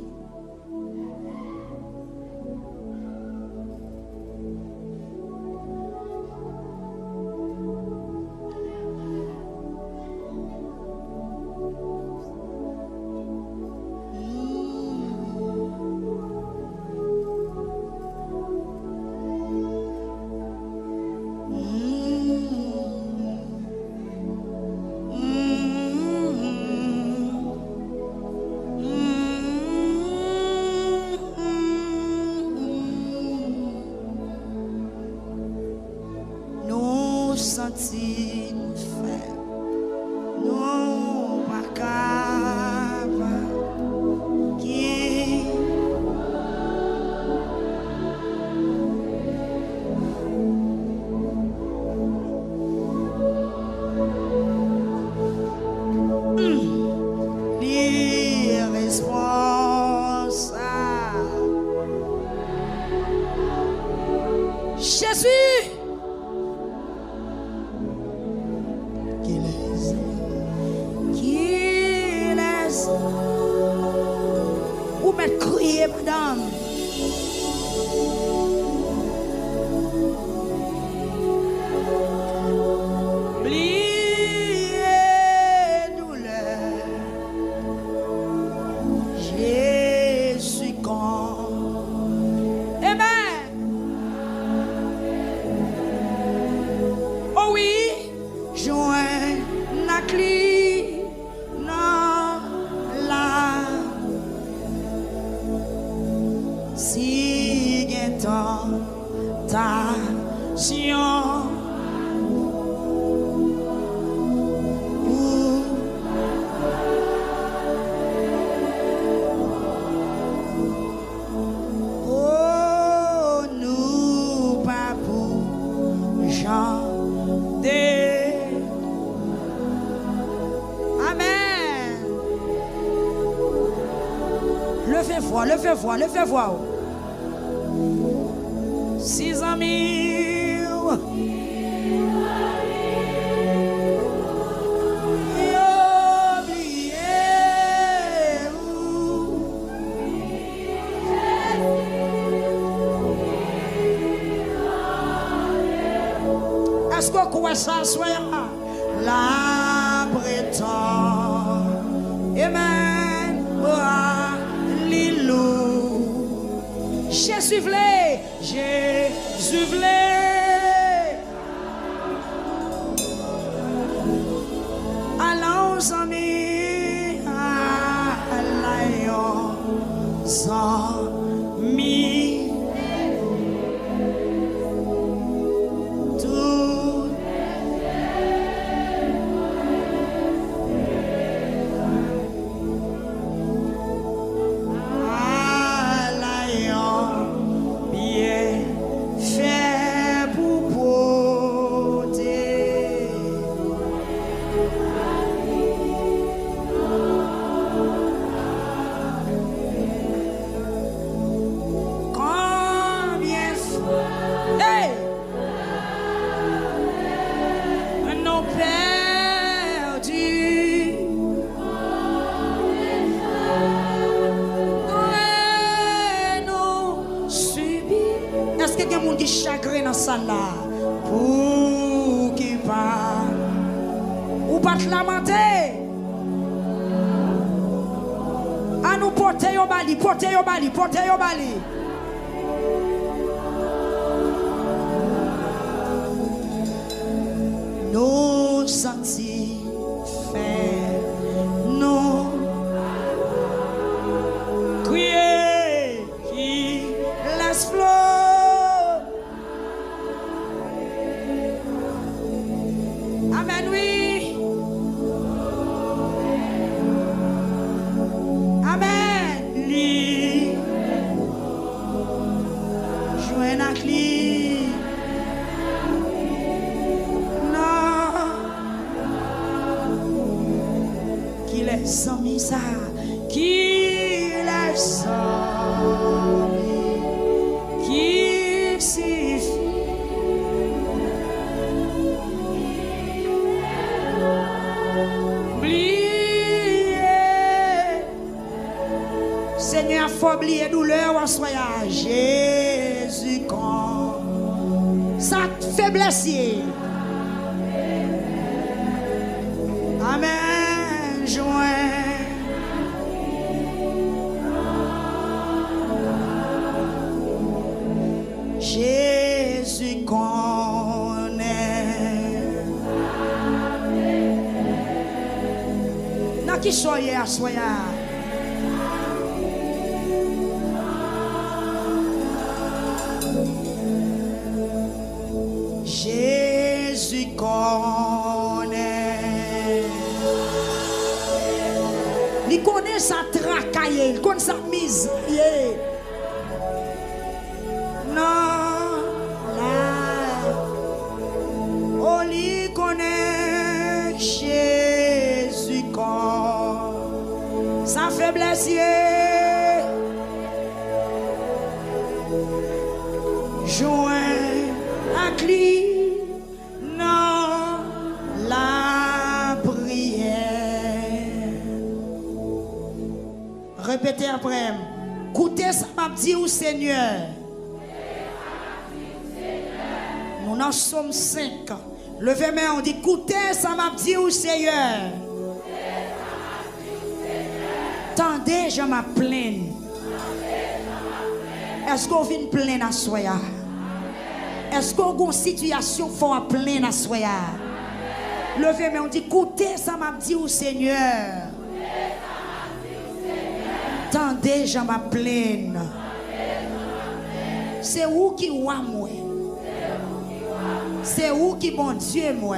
Le fais voir. 600 000. Est-ce qu'on croit ça, soyez la prétend. Amen. Alléluia. Jésus voulait. Jésus voulait. Allons amis. Allons amis. Chagrin dans ça là pour qui pas ou pas te lamenter à nous porter au bali nous sentis faire nous crier qui laisse flot. Amen, oui. Amen. Li. Jouen à cli. Non. Qui les amis ça? Qui les amis? Qui suffit? Seigneur, faut oublier douleur en soya. Jésus, quand ça fait blesser. Amen. Joint. Jésus connaît. N'a qui soyez à soya. Jésus connaît. Il connaît sa tracaille, il connaît sa mise. Non, là. Oh, il connaît Jésus connaît sa faiblesse. Joint à cli. Répétez après. Écoutez ça m'a dit au Seigneur. Nous en sommes 5. Levez main, on dit écoutez ça m'a dit au Seigneur. Tendez, je m'appelle. Est-ce qu'on vient plein à soya? Est-ce qu'on a une situation faut plein à soya? Levez main, on dit écoutez ça m'a dit au Seigneur. Tendez, je m'appelle. C'est où qui voit moi? C'est où qui bon Dieu moi?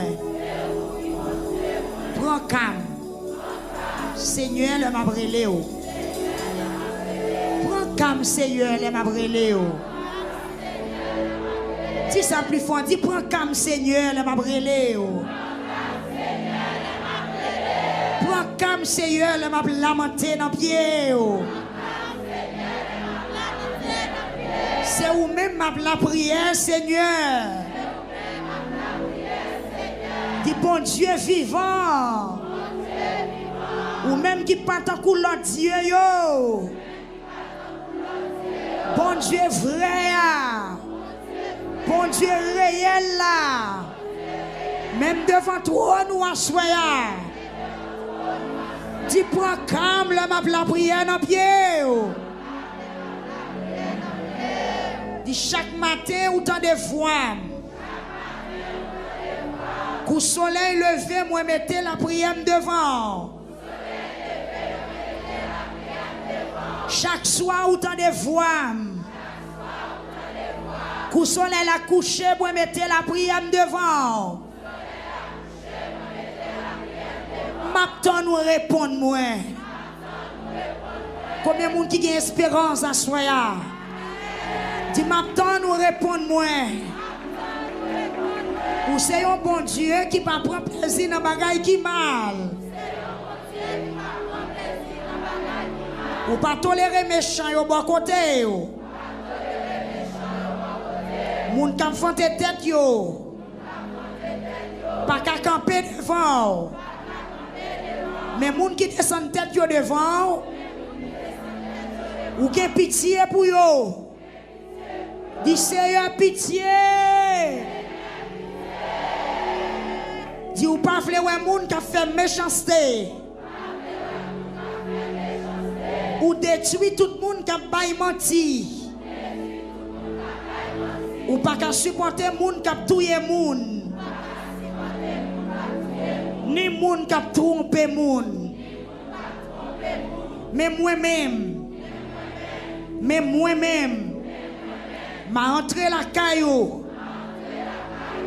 Prends calme. Seigneur, le m'a brûlé. Prends calme, Seigneur, le m'a brûlé. Si ça plus fort, dis prends calme, Seigneur, le m'a brûlé. Prends calme, Seigneur, le m'a lamenté dans pied. C'est où même la prière, Seigneur. Dis bon Dieu vivant. Ou même qui part en couleur Dieu yo. Bon Dieu vrai. Bon Dieu réel là. Même devant toi, nous assoyons. Dis, prends calme, la prière dans pied. Dis, chaque matin, ou tant de fois. Qu'au soleil levé, moi mettez la prière devant. Chaque soir, ou tant de fois. Qu'au soleil la couché, moi mettez la prière devant. M'attend nous répondre moi. Combien de monde qui a espérance à soya? Dis m'attend nous répondre moi. Ou c'est un bon Dieu qui va prendre plaisir dans bagaille qui mal. Ou pas tolérer méchant au bon côté yo. Moun qui font tête yo. Pas qu'à camper devant. Mais moun qui descend tête yo devant. Ou qui pitié pour yo. Dis Seigneur pitié. Dis ou pas vle wè moun qui fait méchanceté. Ou détruit tout le monde qui a bail menti. Ou pas qu'à supporter moun qui a tué moun. Ni moun qui a trompé moun. Mais moi-même, m'a entré la caillou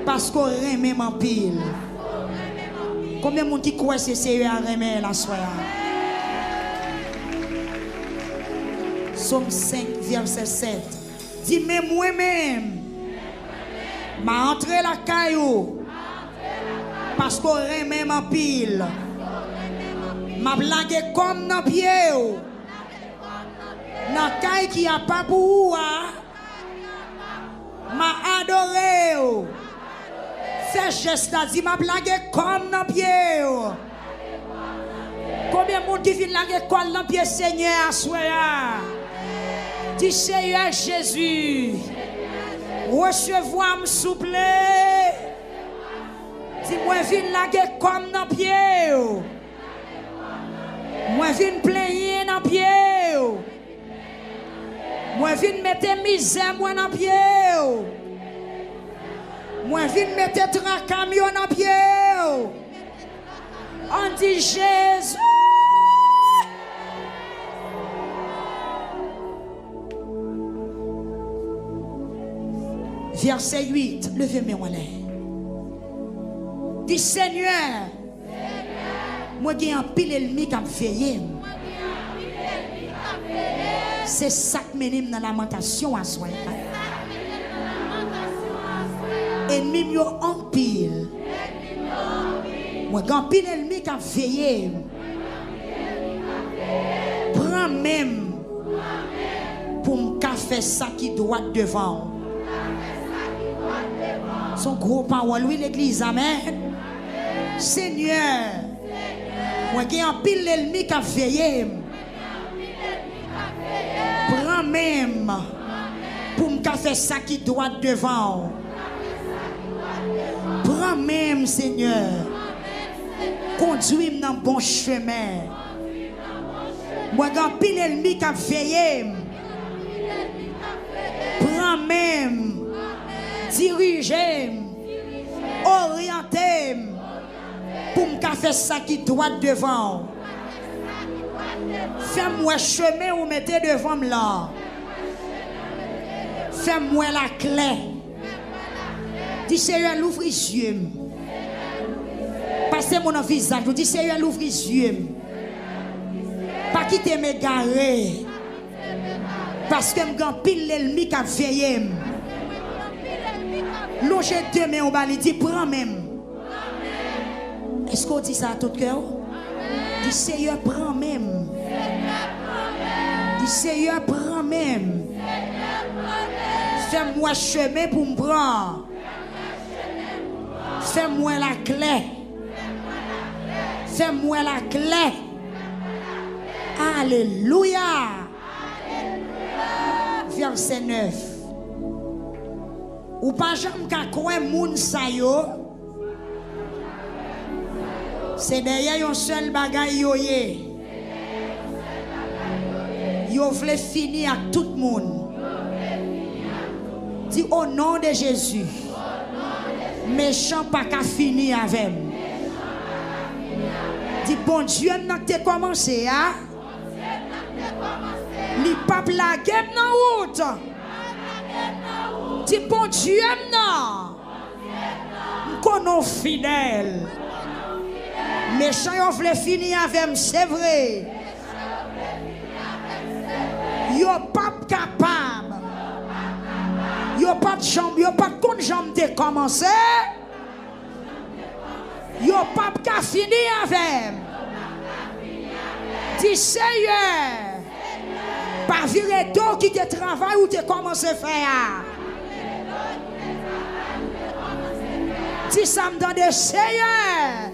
parce qu'on remet en pile. Combien de monde qui croit que c'est sérieux à remettre la soirée? Somme 5, verset 7. Dis, mais moi-même, m'a entré la caillou parce qu'on remet en pile. M'a blagué comme dans pied. Dans caille qui a pas pour m'a adoré. Fais geste à dire m'a blagué comme dans pied. Combien de monde qui vient blaguer comme dans pied Seigneur soya? Dis Seigneur Jésus. Recevoir me souple. Dis moi viens blaguer comme dans pied. Moi viens plaigner dans pied. Moi viens mettre misère moi dans pied. Moi viens mettre camion dans pied. On dit Jésus. Verset 8, levez-moi là. Dis Seigneur, moi j'ai un pile ennemi qui a veillé. C'est ça que mène dans la lamentation à soi. Ennemi yo en pile. Moi j'ai un pile ennemi qui a veillé. Prends même pour me faire ça qui doit devant. Son gros parole, oui, l'église, amen. Seigneur, moi qui ai un pile l'ennemi qui a veillé. Prends même pour me faire ça qui doit devant. Prends même, Seigneur. Conduis-moi dans le bon chemin. Moi qui ai un pile l'ennemi qui a veillé. Prends même. Diriger, orienter pour me faire ça qui doit devant. Fais-moi chemin ou mettez devant là. Fais-moi la clé. Dis Seigneur, l'ouvre les yeux. Passez mon visage. Dis Seigneur, l'ouvre les yeux. Pas quitter mes garés. Parce que je pile l'ennemi qui a veillé. Longez deux mains au bas, il dit prends même. Est-ce qu'on dit ça à tout cœur? Dis Seigneur, prends même. Dis Seigneur, prends même. Fais-moi chemin pour me prendre. Fais-moi la clé. Fais-moi la clé. Alléluia. Verset 9. Ou pas jamais qu'à croire moun sa yo C'est derrière un seul bagaille yoye. Yo vle finir avec tout le monde. Dis au nom de Jésus. Méchant pas qu'à finir avec. Dis bon Dieu n'a pas commencé hein. Li pape la guerre dans route. Dis bon Dieu non. Qu'on fidèle. Méchant yo vle finir avec, c'est vrai. Yo pas capable. Yo pas de jambe, yo pas de compte jambe de commencer. Yo pas qu'à finir avec. Dis Seigneur. Pas virer d'eau qui te travaille ou te commence à faire. Dis ça me donne Seigneur.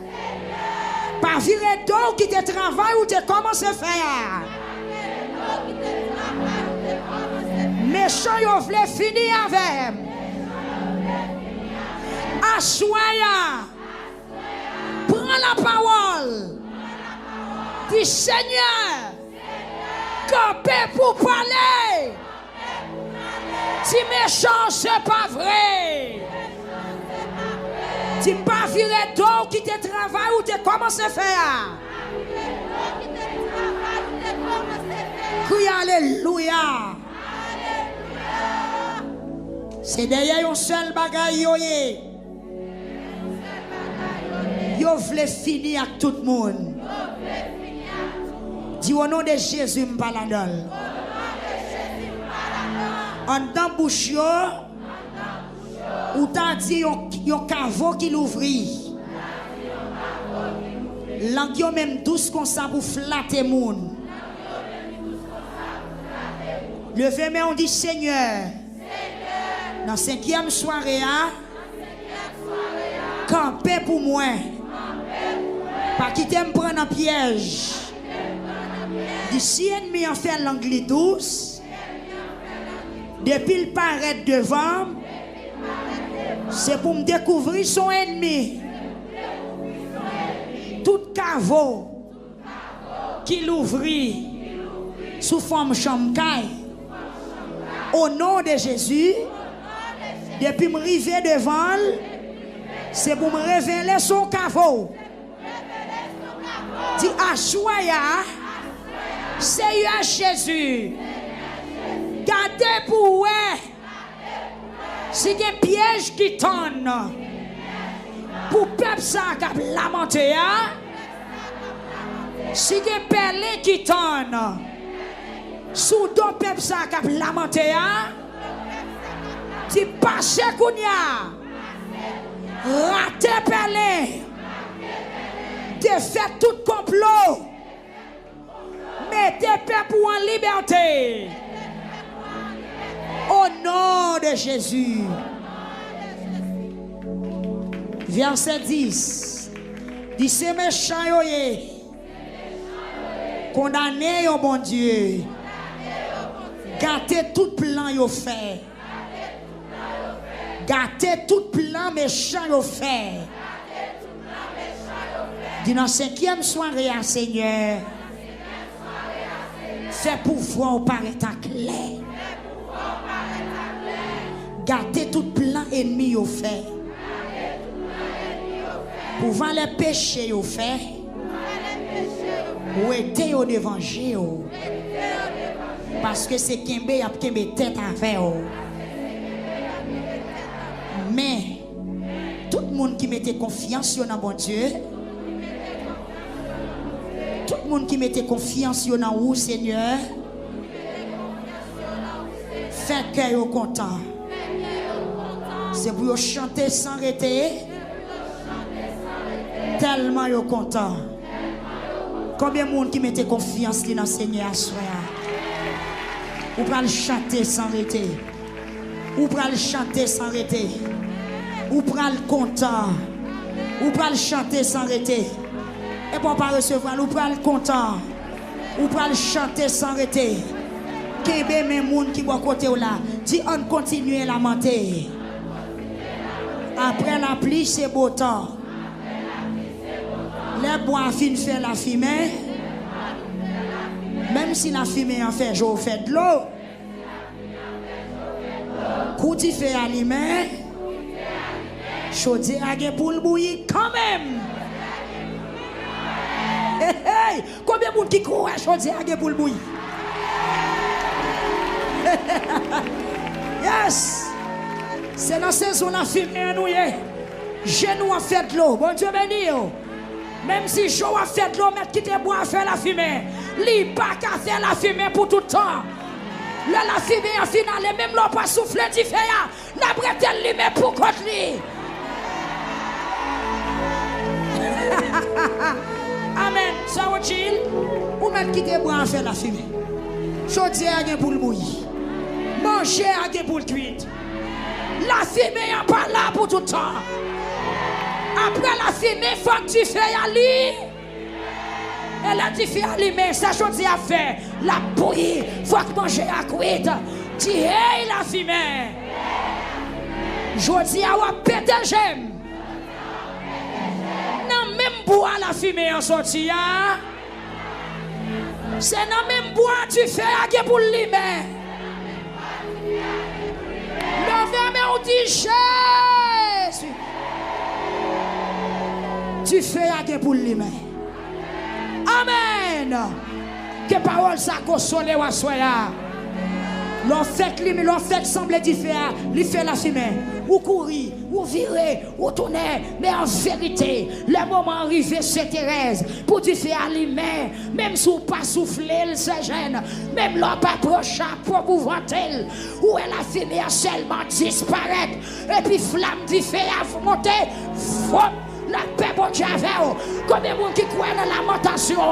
Pas virer d'eau qui te travaille ou te commence à faire. Méchant yo vle finir avec. Assoya. Prends la parole. Dis Seigneur. Campez pour parler. Si méchant c'est pas vrai. Si pas virer d'eau qui te travaille ou te commence à faire. Crie alléluia. C'est derrière un seul bagaille yoye. Yo vle finir avec tout le monde. Dis au nom de Jésus m'paladol. En dans bouche yo, ou t'a dit yon caveau qui l'ouvrit. Langue yo même douce comme ça pour flatter moun. Levez main on dit Seigneur. Dans 5e soirée, campez pour moi. Pas quitter me prendre un piège. Si ennemi en fait l'angle douce, depuis il paraît devant, c'est pour me découvrir son ennemi. Tout caveau qui l'ouvrit sous forme chamcaille, au nom de Jésus, depuis me river devant, c'est pour me révéler son caveau. Dis Assoya. Seigneur Jésus, gardez pour vous. Si il y a un piège qui tonne pour peuple ça qui a lamenté, si il y a un perlé qui tonne sous deux peuple ça qui a lamenté, si passez kounya, ratez perlé, défaites tout complot. Mettez peuple en liberté. Au nom de Jésus. Verset 10. Dit c'est méchant yoye. Condamné yo bon Dieu. Gâtez tout plan yo fait. Gâtez tout plan méchant yo fait. Dit dans 5e soirée à Seigneur. Fait pouvoir paraître clair. Gardez tout plan ennemi au fait. Pouvant les péchés au fait. Ou était au évangile. Parce que c'est Kembe a Kembe tête avec eux. Mais tout le monde qui mettait confiance dans bon Dieu. Tout le monde qui mettait confiance dans vous, Seigneur, fait que vous content. C'est pour vous chanter sans arrêter. Tellement vous content. Combien de monde qui mettait confiance dans le Seigneur à soi? Vous pouvez chanter sans arrêter. Vous pouvez chanter sans arrêter. Vous pouvez content. Vous pouvez chanter sans arrêter. Et pour ne pas recevoir, nous prenons content. Nous prenons chanter sans arrêter. Qu'il y ait des gens qui sont côté là. Dis on continue à lamenter. Après la pluie, c'est beau temps. Les bois fin fait la fumée. Même si la fumée en fait jour fait de l'eau. Kouti fait aliment. Chaudier a pour le bouillir quand même. Hey, hey. Combien de monde qui court à chaudier a pour le bouillir? Yes. C'est dans la saison la fumée nous y. Genou a fait de l'eau. Bon Dieu béni. Même si Joe a fait de l'eau, mais qui te boit à faire la fumée. Li pas qu'à faire la fumée pour tout le temps. La fumée en finale, même l'eau pas souffler du feu. La bretelle li met pour contre li. Amen. Ça va chill. Ou même qui te boit à faire la fumée. Chaudier a gen pour le bouillir. Manger a gen pour le cuire. La fumée n'est pas là pour tout le temps. Après la fumée, il faut que tu fasses aller. Elle a dit faire aller, mais ça chose à faire. La bouillie, il faut que manger à cuire. Tu hey la fumée. Je dis à vous, péter j'aime. Non, même boire la fumée en sortie. C'est non même boire tu fais à pour l'aimer. Levez mais on dit Jésus. Tu fais à pour l'aimer. Amen. Que parole ça console ou soya. L'on fait semble différent, lui fait la fumée. Ou courir, ou virer, ou tourner, mais en vérité, le moment arrivé, c'est Thérèse, pour tu faire allumer, même si vous pas souffler, c'est gêne, même l'on pas proche pour pouvoir tel, où elle a fumé à seulement disparaître, et puis flamme du feu à monter, la paix bon Dieu avec vous. Combien de monde qui croit dans la montation,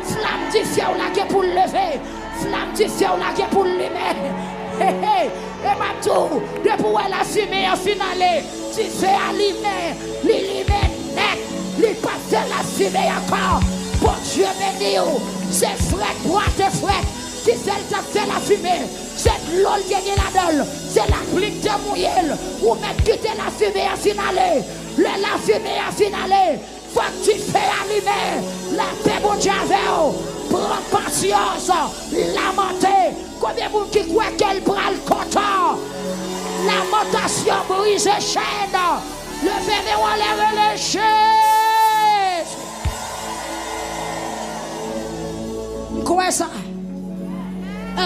flamme du feu là pour lever, flamme du feu là pour lever. Et ma tour, depuis la fumée en finale, tu fais allumer, l'illumer net, lui pas faire la fumée encore. Bon Dieu béni, c'est frais, boîte et frais, qui fait la fumée, c'est l'eau qui est là-dedans, c'est la pluie de mouiller, ou même quitter la fumée en finale, la fumée en finale, faut que tu fais allumer, la paix bon Dieu avec vous. Prends patience, lamenter. Combien de monde qui croit qu'elle bras le content? Lamentation brise chaîne. Levez-vous en l'air les chaînes. Quoi ça?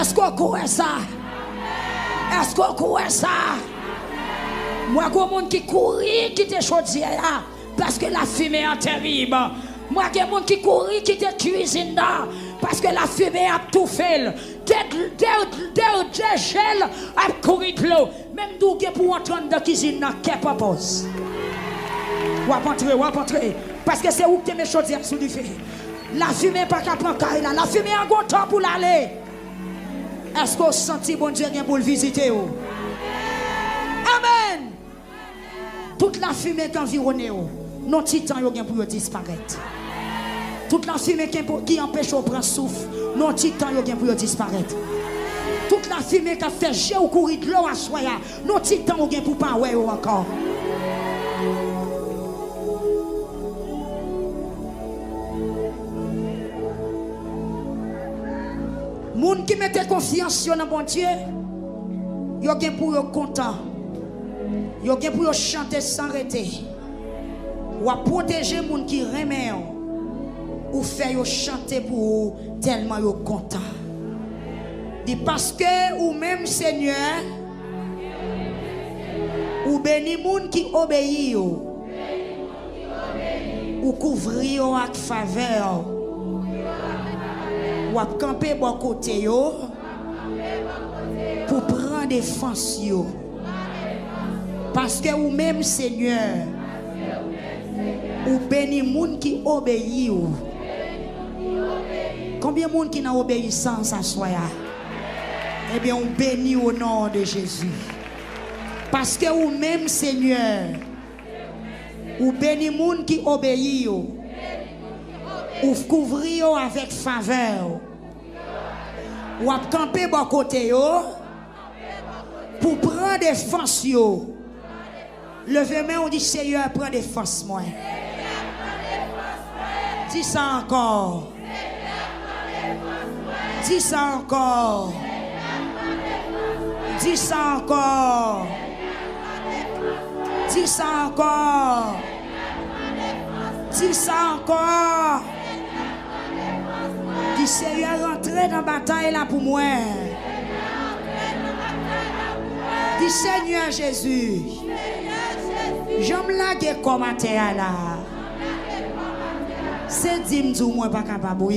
Est-ce qu'on croit ça? Est-ce qu'on croit ça? Moi, il y a des gens qui courent, qui te choisissent parce que la fumée est terrible. Moi, il y a des gens qui courent, qui te cuisinent parce que la fumée a tout fait. Des gels a couru de l'eau. Même d'où pour entrer dans la cuisine, qu'est-ce pas pose. Ou à entrer. Parce que c'est où que tu mets chaudière sous du feu. La fumée pas qu'à prendre carré là. La fumée a un temps pour l'aller. Est-ce que vous sentez bon Dieu pour le visiter? Amen. Toute la fumée qui environne, nos titans ont pour disparaître. Toute la fumée qui empêche de prendre souffle, nos titans ont pour disparaître. Toute la fumée qui a fait jet ou courir de l'eau à soya, nos titans ont pour pas ouais encore. Moun qui mette confiance dans bon Dieu, yo gen pour yo content. Yo gen pour yo chanter sans arrêter. Ou à protéger moun qui remet ou faire yo chanter pour tellement yo content. Dit parce que ou même Seigneur ou béni moun qui obéit ou couvrir yo avec faveur. Ou à camper bon côté yo pour prendre défense yo. Parce que ou même Seigneur ou béni moun qui obéit ou. Combien de monde qui n'a obéissance à soi? Eh bien, on bénit au nom de Jésus. Parce que ou même Seigneur ou béni moun qui obéit ou couvrir avec faveur. Ou à camper bon côté yo pour prendre défense yo. Levez main, on dit Seigneur, prends défense moi. Dis ça encore. Dis ça encore. Dis ça encore. Dis ça encore. Dis ça encore. Dis Seigneur, rentrez dans la bataille là pour moi. Dis Seigneur Jésus. J'aime la guerre comme à terre là. C'est dit que moi pas capable.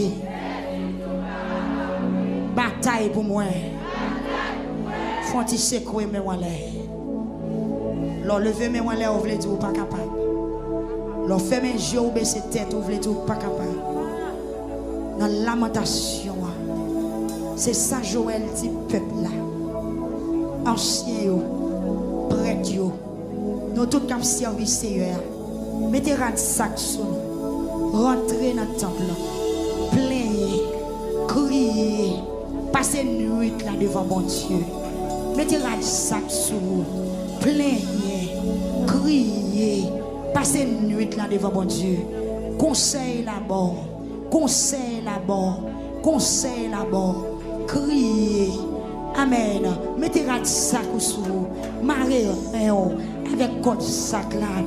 Bataille pour moi. Faut-il secouer mes walets. L'on lever mes walets, on veut dire pas capable. L'on fait mes yeux ou baisser tête, on veut dire pas capable. Dans la lamentation, c'est ça Joël dit peuple là. Ancien, prêtre, nous tous qui servi Seigneur. Mettez un sac sur nous. Rentrez dans le temple. Plaignez, criez. Passez une nuit là devant mon Dieu. Mettez un sac sur vous. Plaignez, criez. Passez une nuit là devant mon Dieu. Conseil là-bas. Conseil là-bas. Conseil là-bas. Criez. Amen. Mettez un sac sur vous. Marez avec votre sac là.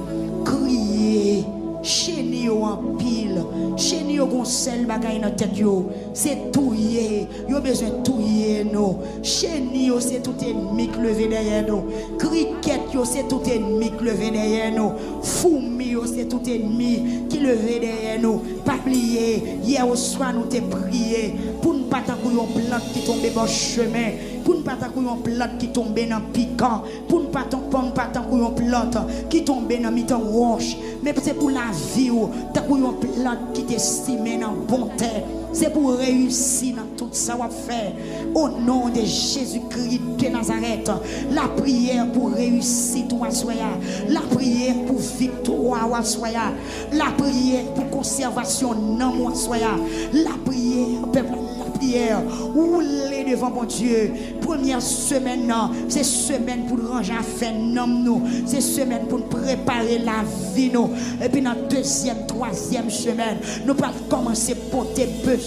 Criez. Chéni en pile, chéni au conseil bagay dans tête yo, c'est touyer, yo besoin touyer nous. Chéni c'est tout ennemi qui levé derrière nous. Cricket yo c'est tout ennemi qui levé derrière nous. Foumi c'est tout ennemi qui levé derrière nous. Pas oublier, hier au soir nous t'ai prié pour ne pas t'accouiller une plante qui tombe dans le chemin, pour ne pas t'accouiller une plante qui tombe dans le piquant, pour ne pas t'accouiller une plante qui tombe dans le mi-temps roche, mais c'est pour la vie ou t'accouiller une plante qui t'estime dans bonté. C'est pour réussir dans tout ça qu'on fait. Au nom de Jésus-Christ de Nazareth, la prière pour réussir toi soya, la prière pour victoire soya, la prière pour conservation non moi soya, la prière peuple, la prière rouler devant mon Dieu. Première semaine, c'est semaine pour ranger à faire nous, c'est semaine pour préparer la vie nous. Et puis dans deuxième, troisième semaine, nous allons commencer à porter besoin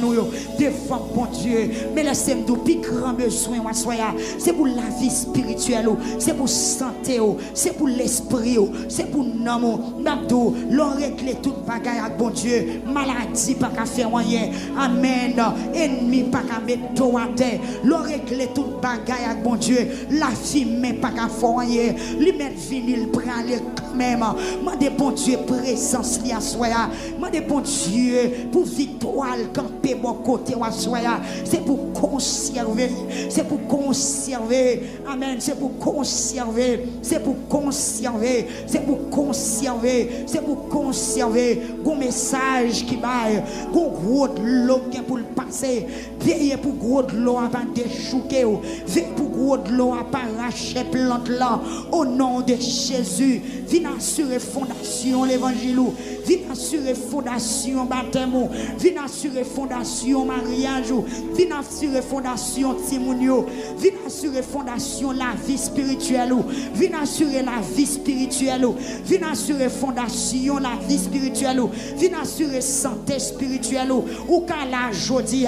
nous devant mon Dieu. Mais laissez-moi dire plus grand besoin c'est pour la vie spirituelle, c'est pour santé, c'est pour l'esprit, c'est pour l'amour. N'abdou, l'on règle tout bagaille avec bon Dieu. Maladie pas qu'à faire rien. Amen. Ennemi pas qu'à mettre tout à terre. L'on règle tout bagaille avec bon Dieu. La fille pas qu'à faire rien. Lui mettre vinyle prendre quand même. Mande bon Dieu présence li à soya. Mande bon Dieu pour victoire camper bon côté wa soya. C'est pour conserver, c'est pour conserver. Amen, c'est pour conserver, c'est pour conserver, c'est pour conserver, c'est pour conserver. Gon message qui baille, gon gros de l'eau pour le passer. Veillez pour gros de l'eau avant de déchouquer. Veillez pour gros de l'eau à pas arracher plante là. Au nom de Jésus, viens assurer fondation l'évangile. Viens assurer fondation baptême. Viens assurer fondation mariage. Viens assurer fondation timounio. Viens assurer fondation la vie spirituelle. Viens assurer la vie spirituelle. Viens assurer fondation la vie spirituelle. Viens assurer santé spirituelle. Ou qu'à la jodi.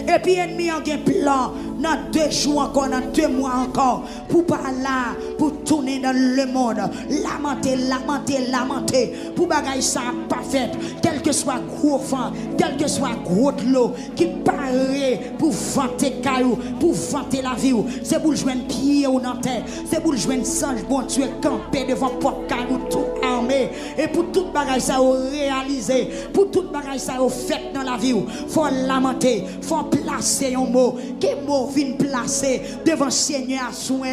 Et puis ennemi a un plan dans 2 jours encore, dans 2 mois encore, pour pas là, pour tourner dans le monde, lamenter, lamenter, lamenter, pour bagaille ça pas fait, quel que soit gros fan, quel que soit gros de l'eau, qui paraît pour vanter caillou, pour vanter la vie, c'est pour le joindre pied ou dans terre, c'est pour le joindre singe, bon Dieu, camper devant porte caillou, tout armé, et pour toute bagaille ça réaliser, pour toute bagaille ça fait dans la vie, faut lamenter, faut placer un mot, quel mot vient placer devant Seigneur à soin,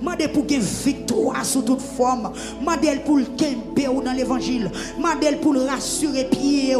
mandez pour qu'il victoire sous toute forme, mandez pour le camper dans l'évangile, mandez pour le rassurer pied,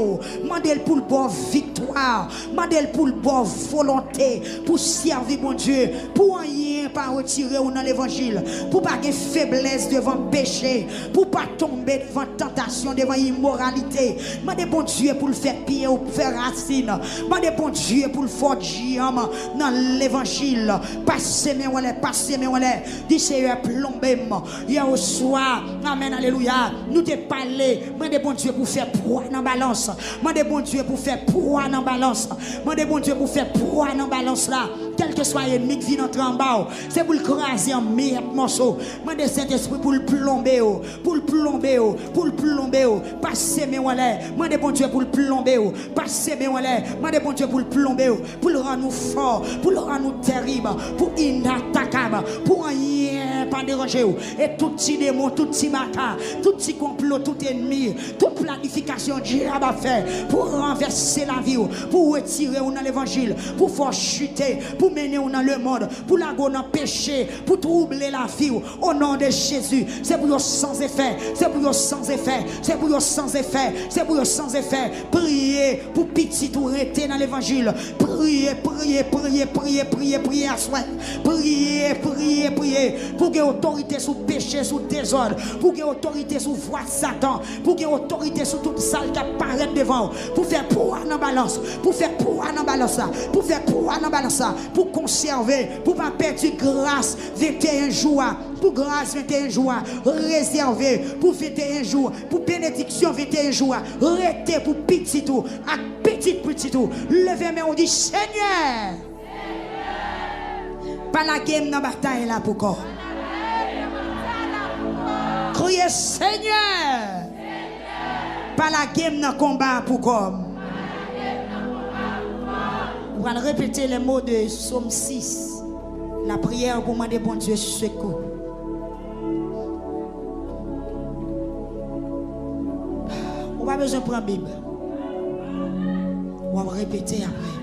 mandez pour le bon victoire, mandez pour le bon volonté, pour servir mon Dieu, pour rien pas retirer dans l'évangile, pour pas de faiblesse devant péché, pour pas tomber devant tentation devant l'immoralité. Demandez bon Dieu pour le faire pied ou faire racine. Demandez bon Dieu pour le faire diamant dans l'évangile. Passez mes wallet, passez mes wallet. Dis Seigneur plombez-moi. Hier au soir, amen, alléluia. Nous te parlé. Demandez bon Dieu pour faire poids dans balance. Demandez bon Dieu pour faire poids dans balance. Demandez bon Dieu pour faire poids dans balance là. Quel que soit l'ennemi qui vient entrer en bas, c'est pour le craser en mille morceaux. Demandez Saint-Esprit pour le plomber, pour le plomber, pour le plomber. Passez mes wallet. Demandez bon Dieu pour le plomber. Passez mes wallet. Demandez bon Dieu pour le plomber, pour le rendre nous fort, pour le rendre nous terrible, pour inattaquable, pour rien pas déranger. Et tout petit démon, tout petit bâtard, tout petit complot, tout ennemi, toute planification diable a fait pour renverser la vie, pour retirer dans l'évangile, pour faire chuter, pour mener dans le monde, pour la go dans péché, pour troubler la vie. Au nom de Jésus, c'est pour eux sans effet, c'est pour eux sans effet, c'est pour eux sans effet, c'est pour eux sans effet. Priez pour petit tout rester dans l'évangile. Priez, priez, priez, priez, priez, priez à soi. Priez, priez, priez pour que autorité sur péché, sur désordre, pour que autorité sur voie de Satan, pour que autorité sur toute salle qui apparaît devant, pour faire poids dans balance, pour faire poids dans balance, pour faire poids dans balance, pour conserver, pour pas perdre grâce 21 jours, pour grâce 21 jours, réservé pour 21 jours, pour bénédiction 21 jours, arrêtez pour petit tout, à petit tout, levez mais on dit Seigneur, pas la game dans la bataille là pour quoi. Criez Seigneur, pas la game dans le combat pour comme. On va répéter les mots de Psaume 6. La prière pour demander bon Dieu secours. On va besoin de prendre la Bible. On va répéter après.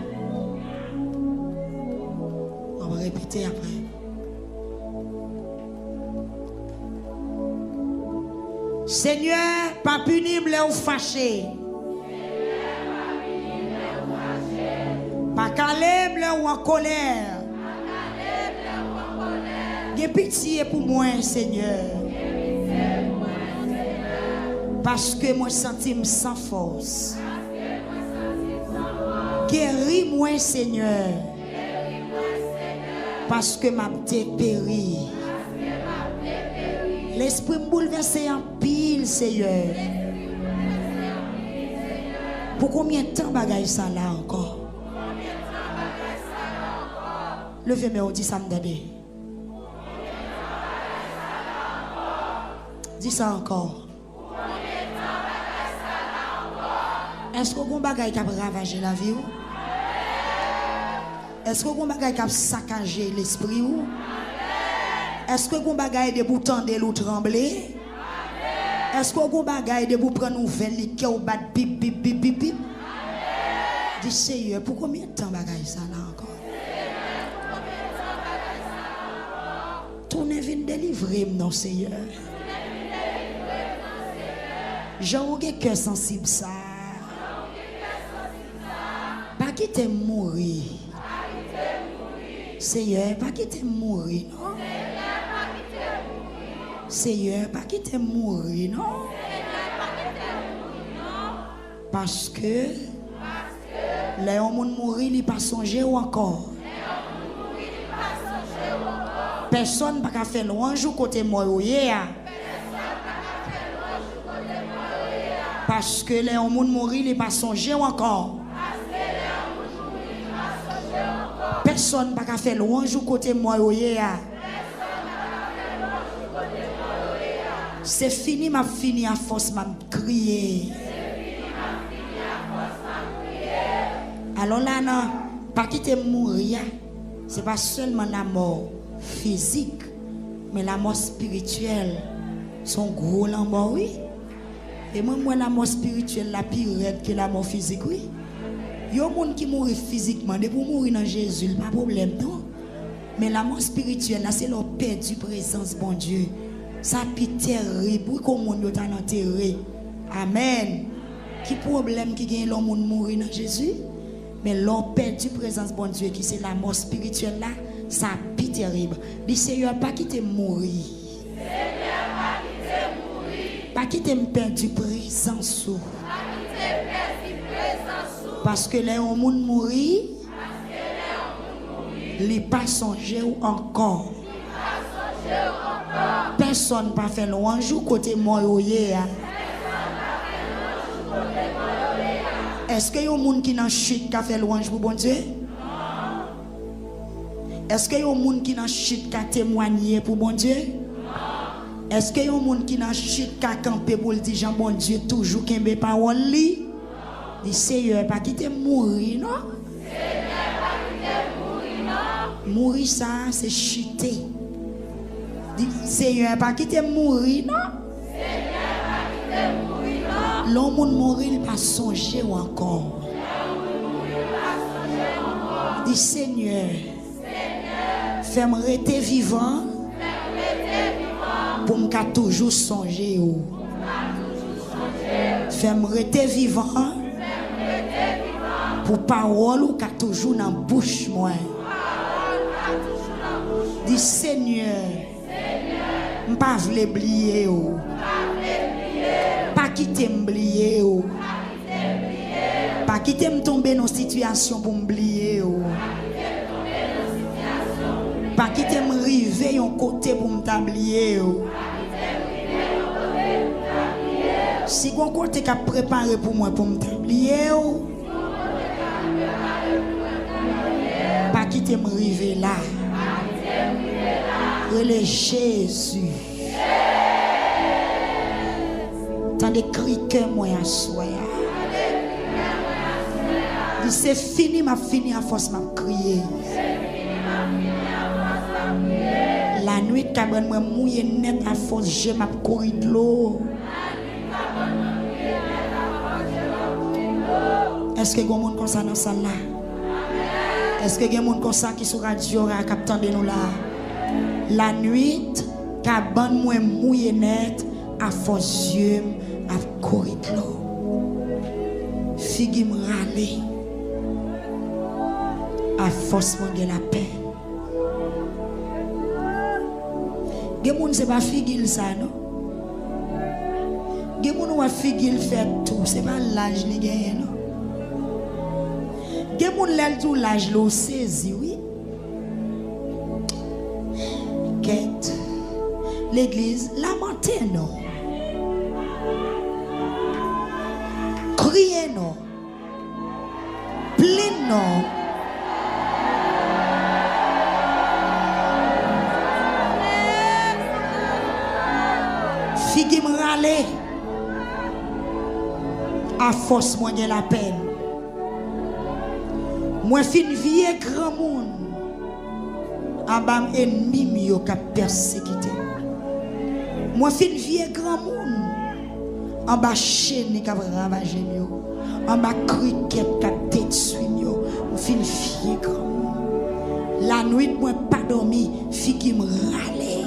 On va répéter après. Seigneur, pas punible ou fâché. Pas calme ou en colère. J'ai pitié pour moi, Seigneur. Parce que moi senti sans force. Guéris-moi, Seigneur. Parce que ma tête périt. L'esprit me bouleverse en pile, Seigneur. Pour combien de temps bagaille ça là encore? Levez-moi, on dit ça me donne. Dis ça encore. Est-ce que vous avez ravagé la vie? Est-ce que vous avez saccagé l'esprit? Est-ce que vous avez des boutons de l'eau trembler? Est-ce que vous avez des boutons prendre nouvelle qui ont bat bip bip bip bip bip? Dis Seigneur, pour combien de temps bagaille ça là encore? Tournez vient délivrer non Seigneur. J'ai un cœur sensible ça. Pas quitter mourir. Seigneur, pas quitter mourir non. Seigneur, pas quitter mourir non. Parce que les gens mourir, ils pas songer ou encore. Personne n'a pas fait louange au côté moi. Parce que les gens mourir, ils pas songer ou encore. Personne n'a pas fait louange au côté moi. C'est fini, m'a fini à force m'a crier. Alors là, non, pas quitter mourir, c'est pas seulement la mort physique, mais la mort spirituelle. Son gros la mort, oui. Et moi, la mort spirituelle, la pire que la mort physique, oui. Il y a des gens qui mourent physiquement, de pour mourir dans Jésus, pas de problème, non. Mais la mort spirituelle, là, c'est leur perdu présence, bon Dieu. Ça peut terrible, comme on est enterré. Amen. Qui problème qui gagne l'homme mourir dans Jésus? Mais leur perdu présence, bon Dieu, qui c'est la mort spirituelle là, ça peut terrible. Dis Seigneur, pas quitter mourir. Pas quitter me perdre présence. Parce que les gens mourir, les pas songer encore. Personne pas fait louange côté moi. Est-ce que y a un monde qui n'a chute qui a fait louange pour bon Dieu? Est-ce que y a un monde qui n'a chute qui a témoigné pour bon Dieu? Est-ce que y a un monde qui n'a chute qui a campé pour le dire Jean bon Dieu toujours qui a parole li? Dit Seigneur pas quitter mourir non? Mourir ça c'est chuter. Dit Seigneur pas quitter mourir non? L'homme mourir il pas songer encore. Dit Seigneur, fais-moi rester vivant pour me toujours songer. Fais-moi rester vivant pour parole ou qu'a toujours dans bouche moi. Dit Seigneur, m'pas vle oublier pas quitter m'oublier pas quitter me tomber dans situation pour m'oublier pas quitter me river un côté pour m'oublier si un côté qu'a préparé pour moi pour m'oublier pas quitter me river là relais Jésus tant de cris que moi à soi. Dit c'est fini m'a fini à force m'a crier. La nuit cabane moi mouillé net à force je m'a courir de l'eau. Est-ce que gon monde comme ça dans salle là? Est-ce que gon monde comme ça qui sur radio a capter nous là? La nuit cabane moi mouillé net à force yeux à courir de l'eau. Figue me râler à force de la paix. Des gens c'est pas figue ça non. Des gens ou figue fait tout, c'est pas l'âge ni gagne non. Des gens l'aile tout l'âge l'ont saisi oui. Quête l'église lamenté non. Crier non, plaindre non, figue me râler à force moi de la peine. Moi fin vie grand monde en bas ennemi mi ka persécuté. Moi fin vie grand monde en bas chaîne qui a ravagé yo, en bas criquet qui a détruit yo, fin fier grand. La nuit moi pas dormi, fi qui me râler.